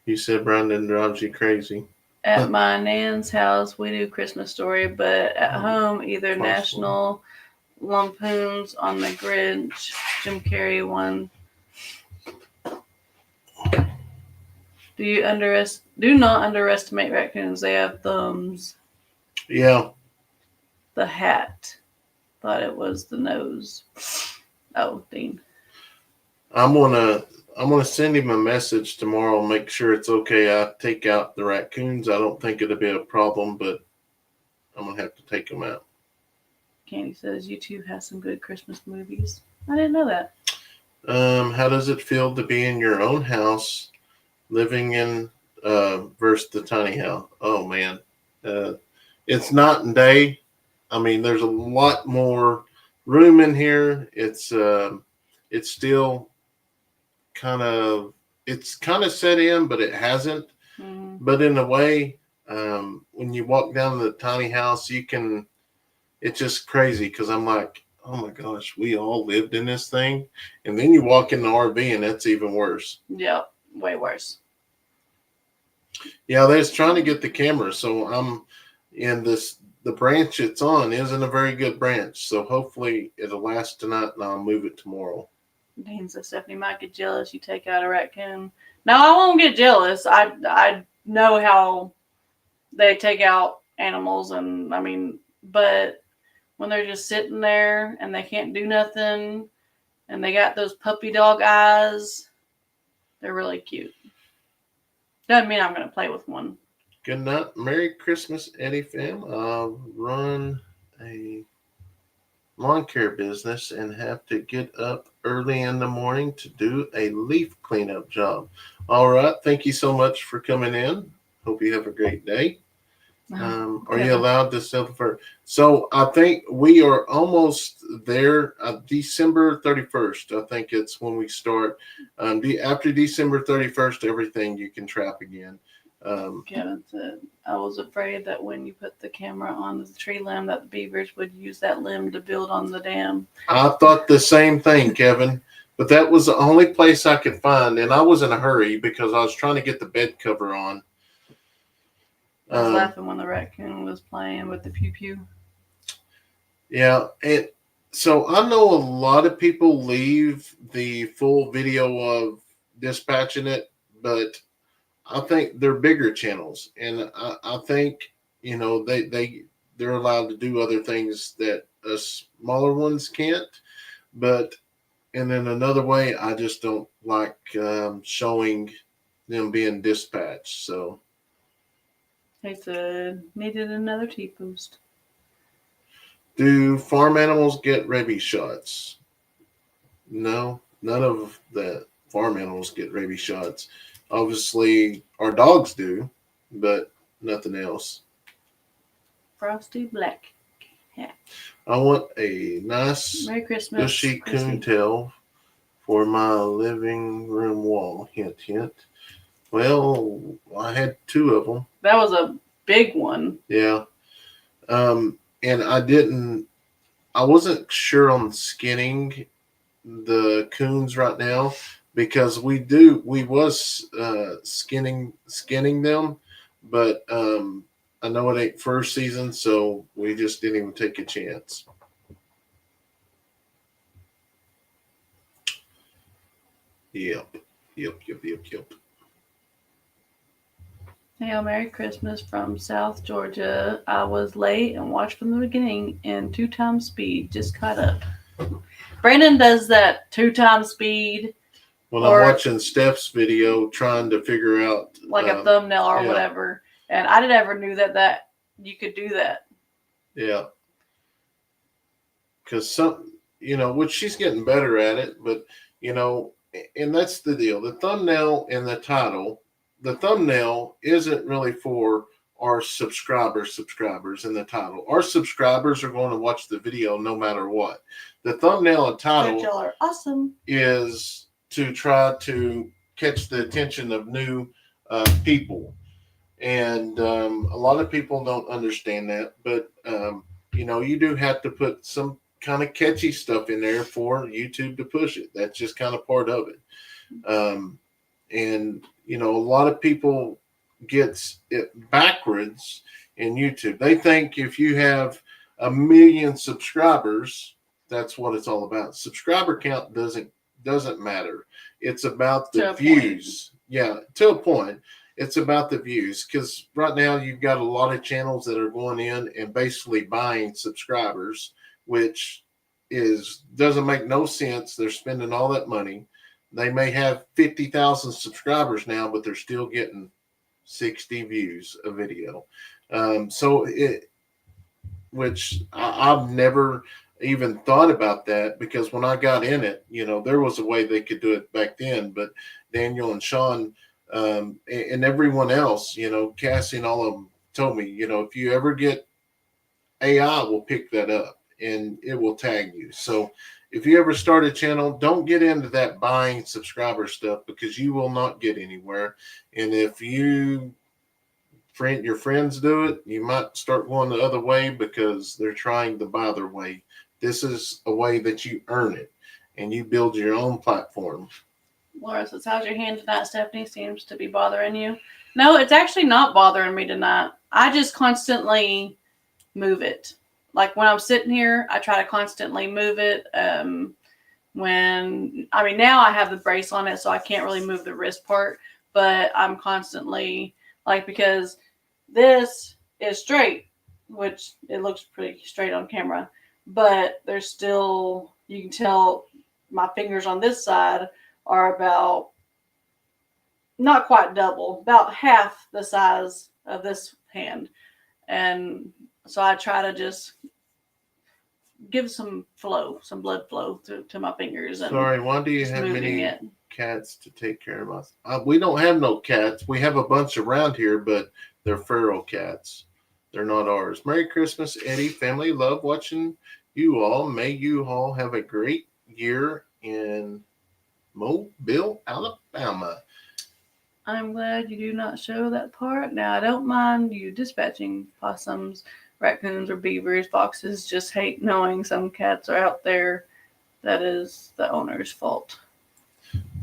You said Brandon drives you crazy. At my nan's house, we do Christmas Story, but at home, either National Lampoons on the Grinch, Jim Carrey one. Do not underestimate raccoons. They have thumbs. Yeah. The hat. Thought it was the nose. Oh, Dean. I'm gonna send him a message tomorrow. Make sure it's okay. I take out the raccoons. I don't think it'll be a problem, but I'm gonna have to take them out. Candy says YouTube has some good Christmas movies. I didn't know that. How does it feel to be in your own house, living in versus the tiny house? Oh man, uh, it's night and day. I mean, there's a lot more room in here. It's still kind of it's kind of set in, but it hasn't. Mm-hmm. But in a way, when you walk down the tiny house, you can. It's just crazy because I'm like, oh my gosh, we all lived in this thing, and then you walk in the RV, and that's even worse. Yeah, way worse. Yeah, they're just trying to get the camera, so I'm in this. The branch it's on isn't a very good branch, so hopefully it'll last tonight, and I'll move it tomorrow. Dean says Stephanie might get jealous. You take out a raccoon. No, I won't get jealous. I know how they take out animals, and I mean, but when they're just sitting there and they can't do nothing, and they got those puppy dog eyes, they're really cute. Doesn't mean I'm gonna play with one. Good night, Merry Christmas, Eddy fam. I'll run a lawn care business and have to get up early in the morning to do a leaf cleanup job. All right, thank you so much for coming in. Hope you have a great day. Are you allowed to sell the fur? So I think we are almost there. December 31st, I think it's when we start. After December 31st, everything you can trap again. Kevin said, I was afraid that when you put the camera on the tree limb that the beavers would use that limb to build on the dam. I thought the same thing, Kevin, but that was the only place I could find, and I was in a hurry because I was trying to get the bed cover on. I was laughing when the raccoon was playing with the pew pew. Yeah, and so I know a lot of people leave the full video of dispatching it, but I think they're bigger channels, and I think they're allowed to do other things that smaller ones can't. But and then another way, I just don't like showing them being dispatched. So. He said, needed another T-post. Do farm animals get rabies shots? No, none of the farm animals get rabies shots. Obviously, our dogs do, but nothing else. Frosty Black Cat. I want a nice, Merry Christmas, bushy coontail for my living room wall. Hint, hint. Well, I had two of them. That was a big one. Yeah. And I wasn't sure on skinning the coons right now because we was skinning them, but I know it ain't first season, so we just didn't even take a chance. Yep. Hey, Merry Christmas from South Georgia. I was late and watched from the beginning in 2x speed. Just caught up. Brandon does that 2x speed. When I'm watching Steph's video, trying to figure out like a thumbnail or whatever, and I never knew that you could do that. Yeah. Because which she's getting better at it, but and that's the deal. The thumbnail and the title. The thumbnail isn't really for our subscribers in the title. Our subscribers are going to watch the video no matter what. The thumbnail and title y'all are awesome. Is to try to catch the attention of new people. And a lot of people don't understand that. But, you do have to put some kind of catchy stuff in there for YouTube to push it. That's just kind of part of it. And a lot of people gets it backwards in YouTube. They think if you have 1 million subscribers, that's what it's all about. Subscriber count doesn't matter. It's about the views. Yeah, to a point. It's about the views because right now you've got a lot of channels that are going in and basically buying subscribers which doesn't make no sense. They're spending all that money. They may have 50,000 subscribers now, but they're still getting 60 views a video. Which I've never even thought about that, because when I got in it, there was a way they could do it back then. But Daniel and Sean and everyone else, Cassie and all of them told me, if you ever get AI will pick that up and it will tag you. So if you ever start a channel, don't get into that buying subscriber stuff, because you will not get anywhere. And if your friends do it, you might start going the other way because they're trying to buy their way. This is a way that you earn it and you build your own platform. Laura says, how's your hand tonight? Stephanie seems to be bothering you. No, it's actually not bothering me tonight. I just constantly move it. Like when I'm sitting here, I try to constantly move it. Now I have the brace on it, so I can't really move the wrist part, but I'm constantly because this is straight, which it looks pretty straight on camera, but there's still, you can tell my fingers on this side are about, not quite double, about half the size of this hand. And so I try to just give some blood flow to my fingers. And sorry, why do you have many cats to take care of us? We don't have no cats. We have a bunch around here, but they're feral cats. They're not ours. Merry Christmas, Eddy. Family, love watching you all. May you all have a great year in Mobile, Alabama. I'm glad you do not show that part. Now, I don't mind you dispatching possums, raccoons, or beavers. Foxes just hate knowing some cats are out there. That is the owner's fault.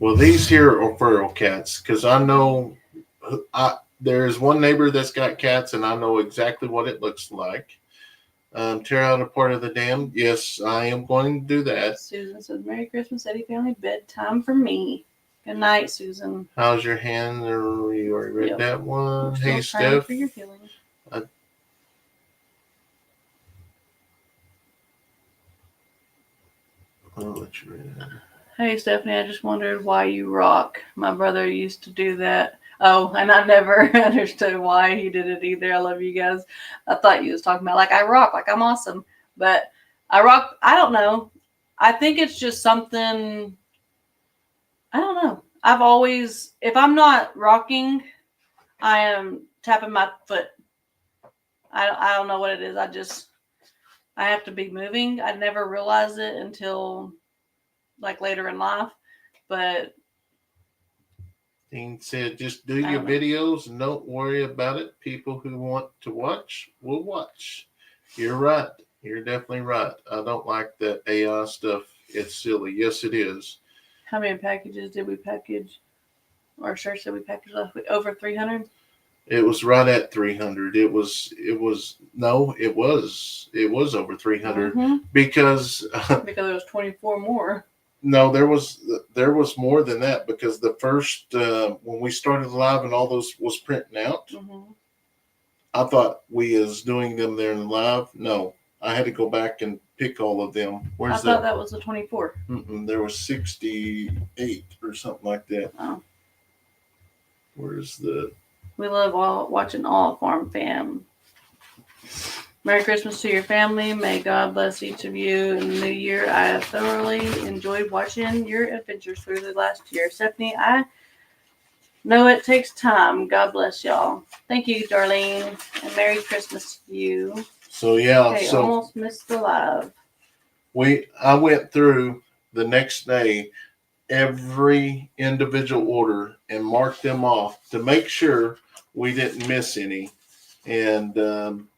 Well, these here are feral cats, because I know there's one neighbor that's got cats, and I know exactly what it looks like. Tear out a part of the dam. Yes, I am going to do that. Susan says, Merry Christmas, Eddy family. Bedtime for me. Good night, Susan. How's your hand? You already read that one. Hey, Steph. For your healing. I'll let you read it. Hey, Stephanie, I just wondered why you rock. My brother used to do that. Oh, and I never understood why he did it either. I love you guys. I thought you was talking about I rock, I'm awesome. But I rock, I don't know. I think it's just something, I don't know. I've always, if I'm not rocking, I am tapping my foot. I don't know what it is. I have to be moving. I never realized it until later in life. But Dean said, just do your videos and don't worry about it. People who want to watch will watch. You're right. You're definitely right. I don't like that AI stuff. It's silly. Yes, it is. How many packages did we package? Or shirts did we package last week? Over 300? It was right at 300. It was over 300 because there was 24 more. No, there was more than that, because the first when we started live and all those was printing out, I thought we was doing them there in live. No, I had to go back and pick all of them. I thought that was the 24. There was 68 or something like that. Oh. Where's the? We love watching all Farm Fam. Merry Christmas to your family. May God bless each of you in the new year. I have thoroughly enjoyed watching your adventures through the last year. Stephanie, I know it takes time. God bless y'all. Thank you, Darlene. And Merry Christmas to you. So, yeah. Okay, so almost missed the live. I went through the next day every individual order and marked them off to make sure we didn't miss any. And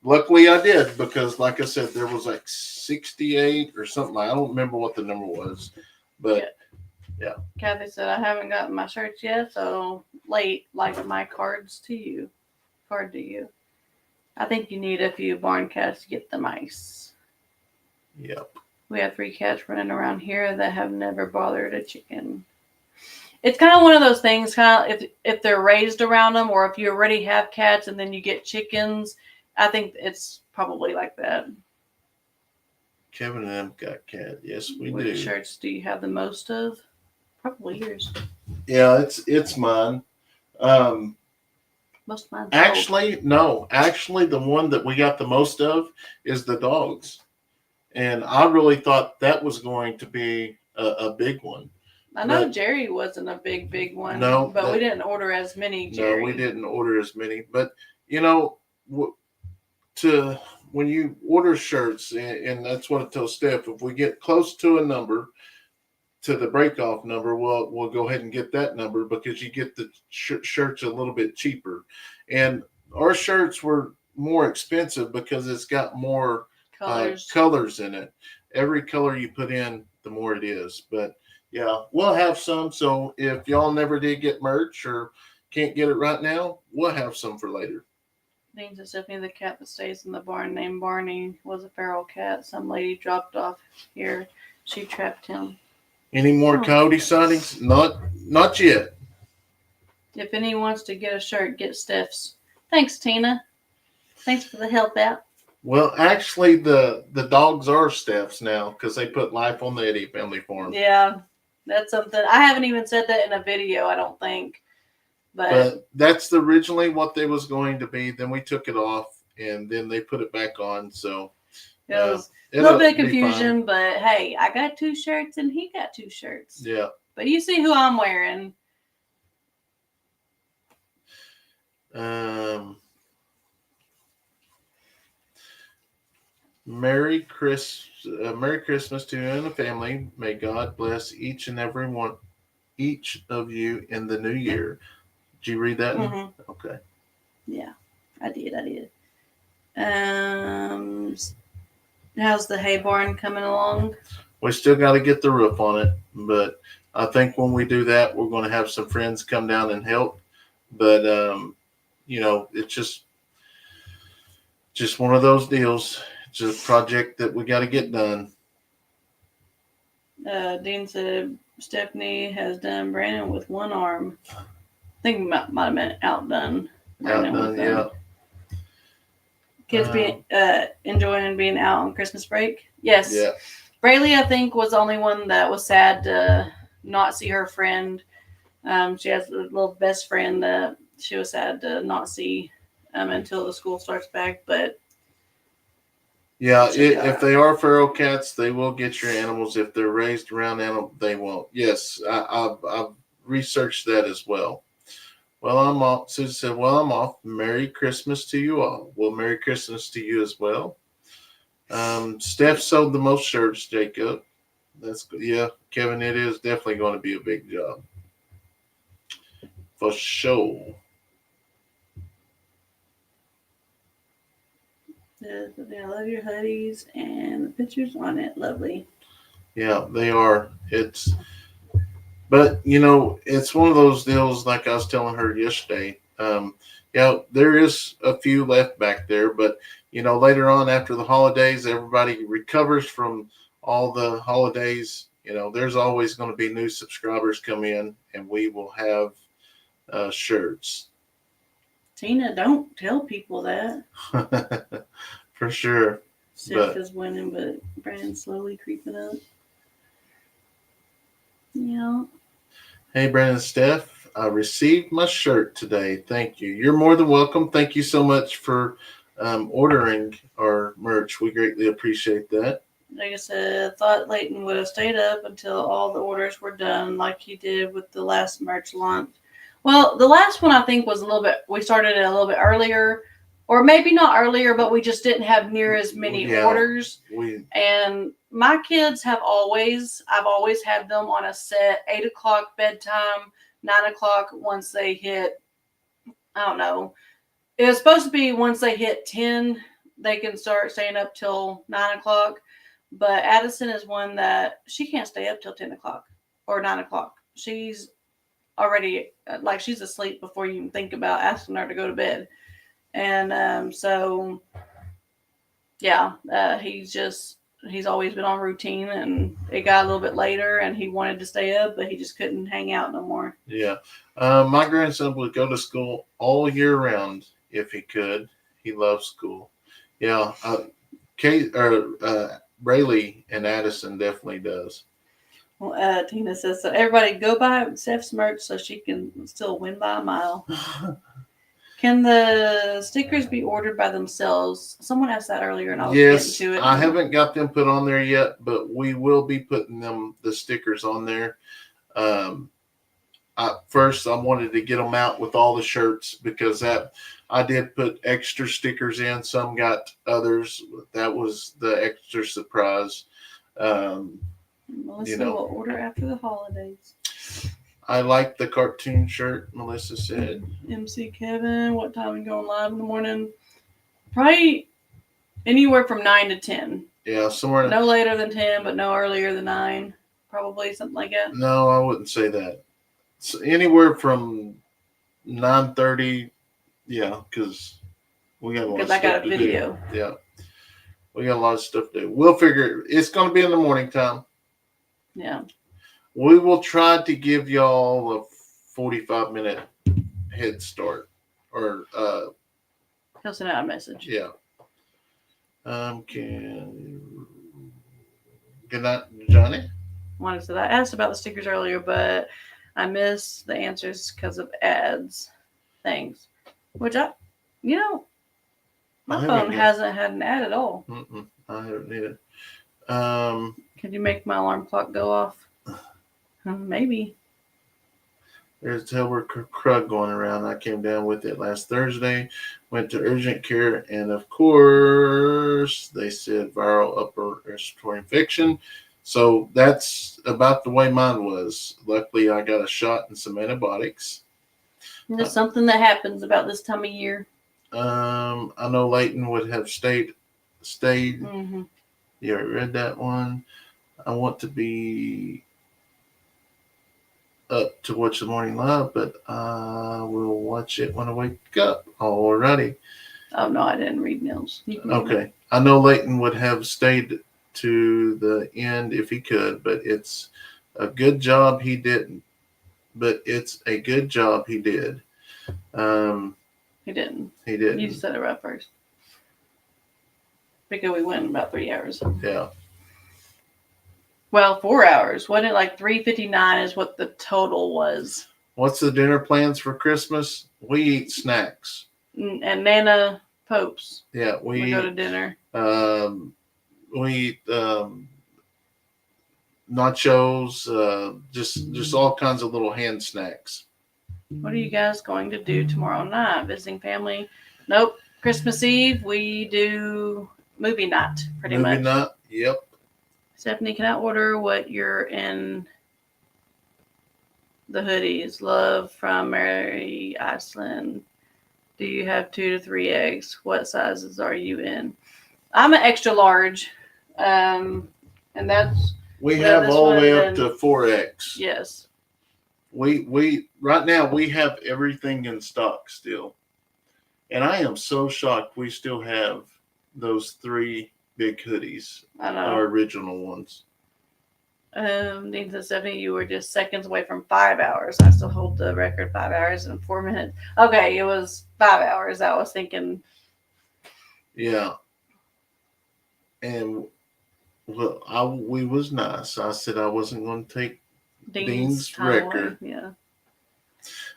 luckily I did, because like I said, there was 68 or something. I don't remember what the number was, but yeah. Kathy said, I haven't gotten my shirts yet, so late, like my card to you. I think you need a few barn cats to get the mice. Yep. We have 3 cats running around here that have never bothered a chicken. It's kind of one of those things, if they're raised around them, or if you already have cats and then you get chickens, I think it's probably like that. Kevin and them got cat. Yes, we Which do. shirts do you have the most of? Probably yours. Yeah, it's mine. Most of mine's Actually, no. Actually, the one that we got the most of is the dogs, and I really thought that was going to be a big one. I know But Jerry wasn't a big one, no, but we didn't order as many no, Jerry. we didn't order as many. But you know, to when you order shirts, and that's what I tell Steph. If we get close to a number, to the break off number, we'll go ahead and get that number because you get the shirts a little bit cheaper. And our shirts were more expensive because it's got more colors in it. Every color you put in, the more it is. But yeah, we'll have some. So if y'all never did get merch or can't get it right now, we'll have some for later. Dean said Stephanie, the cat that stays in the barn named Barney, was a feral cat. Some lady dropped off here. She trapped him. Any more coyote sightings? Not yet. If anyone wants to get a shirt, get Steph's. Thanks, Tina. Thanks for the help out. Well, actually, the dogs are Steph's now because they put life on the Eddy family farm. Yeah, that's something. I haven't even said that in a video, I don't think. But that's originally what they was going to be. Then we took it off, and then they put it back on. So it was a little bit of confusion, but hey, I got 2 shirts and he got 2 shirts. Yeah. But you see who I'm wearing. Merry Christmas to you and the family. May God bless each and every one, each of you in the new year. Did you read that? Mm-hmm. Okay. Yeah, I did. How's the hay barn coming along? We still got to get the roof on it, but I think when we do that, we're going to have some friends come down and help. But it's just one of those deals. It's a project that we got to get done. Dean said Stephanie has done Brandon with one arm. I think might have been outdone. Yeah. Kids being enjoying being out on Christmas break. Yes. Yeah. Braylee, I think, was the only one that was sad to not see her friend. She has a little best friend that she was sad to not see until the school starts back. But yeah, if they are feral cats, they will get your animals. If they're raised around animals, they won't. Yes, I've researched that as well. Well, I'm off. Susan said, well, I'm off. Merry Christmas to you all. Well, Merry Christmas to you as well. Steph sold the most shirts, Jacob. That's good. Yeah, Kevin, it is definitely going to be a big job. For sure. I love your hoodies and the pictures on it. Lovely. Yeah, they are. But it's one of those deals. Like I was telling her yesterday. There is a few left back there, but later on after the holidays, everybody recovers from all the holidays. There's always going to be new subscribers come in, and we will have shirts. Tina, don't tell people that. For sure. Steph is winning, but Brandon's slowly creeping up. Yeah. Hey, Brandon, Steph, I received my shirt today. Thank you. You're more than welcome. Thank you so much for ordering our merch. We greatly appreciate that. Like I said, I thought Leighton would have stayed up until all the orders were done, like he did with the last merch launch. Well, the last one I think was we started it a little bit earlier, or maybe not earlier, but we just didn't have near as many orders. And my kids I've always had them on a set 8 o'clock bedtime, 9 o'clock once they hit, I don't know. It was supposed to be once they hit 10, they can start staying up till 9 o'clock. But Addison is one that she can't stay up till 10 o'clock or 9 o'clock. She's already, she's asleep before you even think about asking her to go to bed. And he's always been on routine, and it got a little bit later and he wanted to stay up, but he just couldn't hang out no more. Yeah. My grandson would go to school all year round if he could. He loves school. Yeah. Braylee and Addison definitely does. Well, Tina says, so everybody go buy Steph's merch so she can still win by a mile. Can the stickers be ordered by themselves? Someone asked that earlier, and I was Yes, getting to it. I haven't got them put on there yet, but we will be putting the stickers on there. First, I wanted to get them out with all the shirts because I did put extra stickers in. Some got others. That was the extra surprise. Melissa will order after the holidays. I like the cartoon shirt, Melissa said. MC Kevin, what time are you going live in the morning? Probably anywhere from 9 to 10. Yeah, somewhere. No later than 10, but no earlier than 9. Probably something like that. No, I wouldn't say that. So anywhere from 9:30. Yeah, because we got a lot of stuff to do. Because I got a video. Yeah. We got a lot of stuff to do. We'll figure it's going to be in the morning time. Yeah. We will try to give y'all a 45-minute head start. Or he'll send out a message. Yeah. Good night, Johnny. I asked about the stickers earlier, but I missed the answers because of ads. Thanks. Which my phone hasn't had an ad at all. I haven't either. Could you make my alarm clock go off? Maybe. There's Tilbert Krug going around. I came down with it last Thursday, went to urgent care, and of course, they said viral upper respiratory infection. So that's about the way mine was. Luckily, I got a shot and some antibiotics. There's something that happens about this time of year. I know Leighton would have stayed. Mm-hmm. You already read that one. I want to be up to watch the morning live, but I will watch it when I wake up. Alrighty. Oh no, I didn't read Nils. Okay. I know Leighton would have stayed to the end if he could, but it's a good job he didn't. He did. He didn't. He didn't. You said it right first. Because we went in about 3 hours. Yeah. Well, 4 hours. Wasn't it like 3:59 is what the total was? What's the dinner plans for Christmas? We eat snacks. And Nana Popes. Yeah, we go to dinner. We eat nachos, just all kinds of little hand snacks. What are you guys going to do tomorrow night? Visiting family? Nope. Christmas Eve, we do movie night, pretty much. Movie night? Yep. Stephanie, can I order what you're in the hoodies? Love from Mary Iceland. Do you have 2 to 3 eggs? What sizes are you in? I'm an extra large. And that's... We have all the way up to 4X. Yes. We right now we have everything in stock still. And I am so shocked we still have those 3 big hoodies. I know. Our original ones. Dean said, Stephanie, you were just seconds away from 5 hours. I still hold the record, 5 hours and 4 minutes. Okay, it was 5 hours. I was thinking. Yeah. And well, we was nice. I said I wasn't going to take Dean's record. Away. Yeah.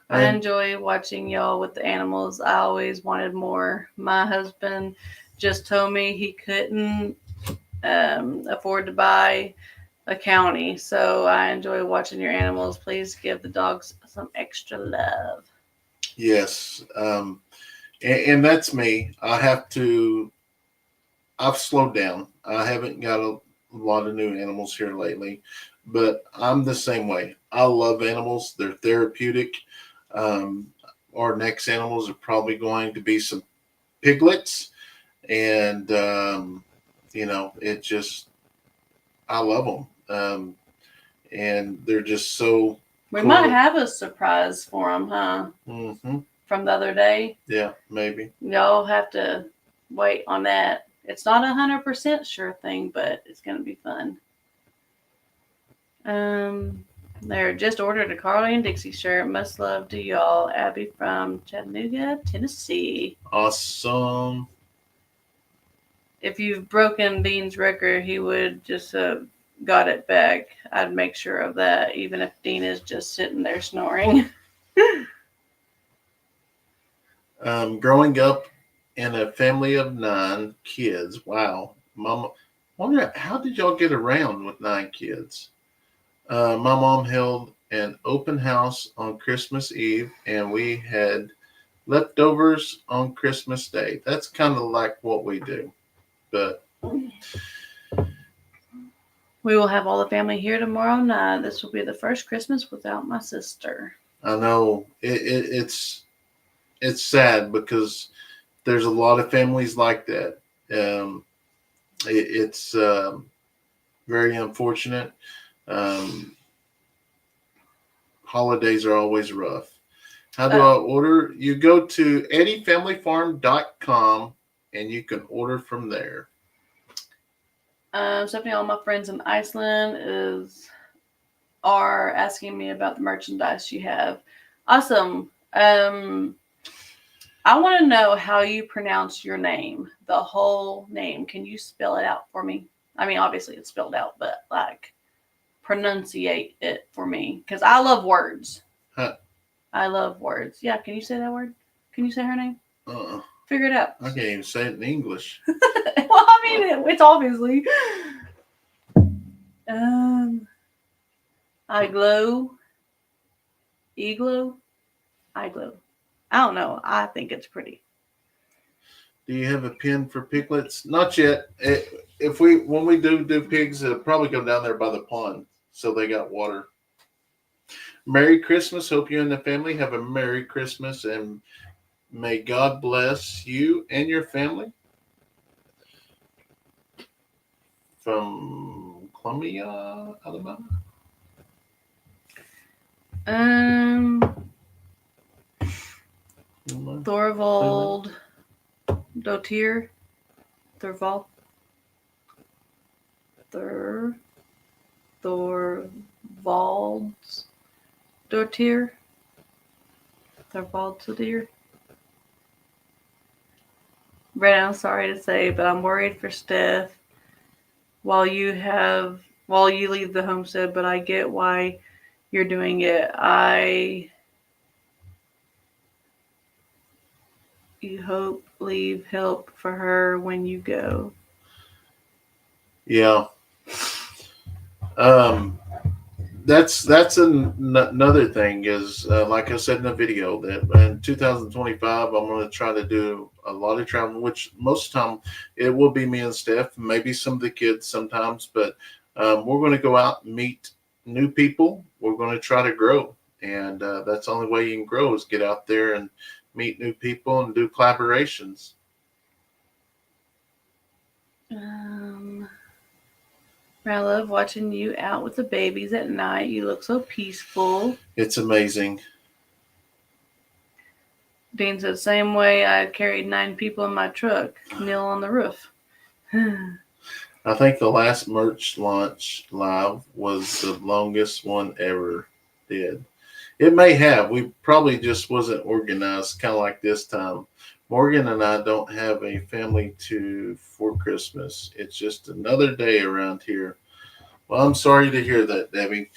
I enjoy watching y'all with the animals. I always wanted more. My husband just told me he couldn't afford to buy a county, so I enjoy watching your animals. Please give the dogs some extra love. Yes, and that's me. I've slowed down. I haven't got a lot of new animals here lately, but I'm the same way. I love animals. They're therapeutic. Our next animals are probably going to be some piglets, and I love them. And they're just so. We might have a surprise for them, huh? Mm-hmm. From the other day. Yeah, maybe. Y'all have to wait on that. It's not 100% sure thing, but it's going to be fun. They're just ordered a Carly and Dixie shirt. Much love to y'all. Abby from Chattanooga, Tennessee. Awesome. if you've broken Dean's record, he would just got it back. I'd make sure of that, even if Dean is just sitting there snoring. Growing up in a family of 9 kids. Wow. Mama, wonder how did y'all get around with 9 kids? My mom held an open house on Christmas Eve, and we had leftovers on Christmas Day. That's kind of like what we do. But We will have all the family here tomorrow night. This will be the first Christmas without my sister. I know it's sad because there's a lot of families like that. Um, it's very unfortunate. Um, holidays are always rough. How do I order? You go to eddyfamilyfarm.com and you can order from there. Stephanie, all my friends in Iceland are asking me about the merchandise you have. Awesome. I want to know how you pronounce your name, the whole name. Can you spell it out for me? I mean, obviously it's spelled out, but like pronunciate it for me because I love words. Huh. I love words. Yeah, can you say that word? Can you say her name? Figure it out. I can't even say it in English. Well, I mean, it's obviously. Iglo. Iglo. Iglo. I don't know. I think it's pretty. Do you have a pen for piglets? Not yet. When we do pigs, it'll probably go down there by the pond, so they got water. Merry Christmas. Hope you and the family have a Merry Christmas, and may God bless you and your family. From Columbia, Alabama. Thorvald Dotier. Thorvald's Dotier. Thorvald's Dotier. Brandon, I'm sorry to say, but I'm worried for Steph while you leave the homestead, but I get why you're doing it. You hope leave help for her when you go. Yeah. That's another thing is like I said in the video that in 2025 I'm going to try to do a lot of traveling, which most of the time it will be me and Steph, maybe some of the kids sometimes, but we're going to go out and meet new people. We're going to try to grow, and that's the only way you can grow is get out there and meet new people and do collaborations. I love watching you out with the babies at night. You look so peaceful. It's amazing. Dean said, same way I carried 9 people in my truck, Neil on the roof. I think the last merch launch live was the longest one ever did. It may have. We probably just wasn't organized, kind of like this time. Morgan and I don't have a family for Christmas. It's just another day around here. Well, I'm sorry to hear that, Debbie.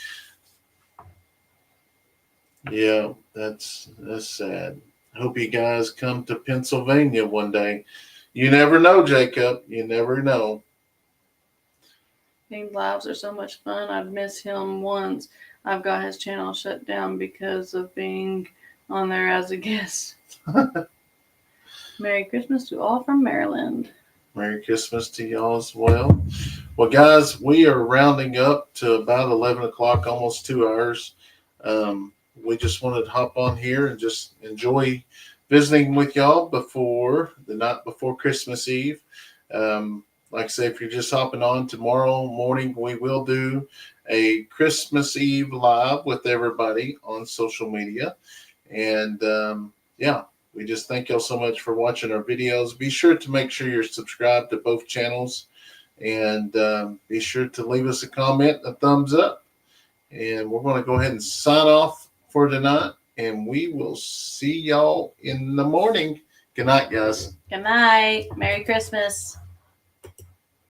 Yeah, that's sad. Hope you guys come to Pennsylvania one day. You never know, Jacob. You never know. Dean's lives are so much fun. I'd miss him once. I've got his channel shut down because of being on there as a guest. Merry Christmas to all from Maryland. Merry Christmas to y'all as well. Well, guys, we are rounding up to about 11 o'clock, almost 2 hours. We just wanted to hop on here and just enjoy visiting with y'all before the night before Christmas Eve. Like I say, if you're just hopping on, tomorrow morning we will do a Christmas Eve live with everybody on social media. And we just thank y'all so much for watching our videos. Be sure to make sure you're subscribed to both channels, and be sure to leave us a comment, a thumbs up. And we're going to go ahead and sign off for tonight, and we will see y'all in the morning. Good night, guys. Good night. Merry Christmas.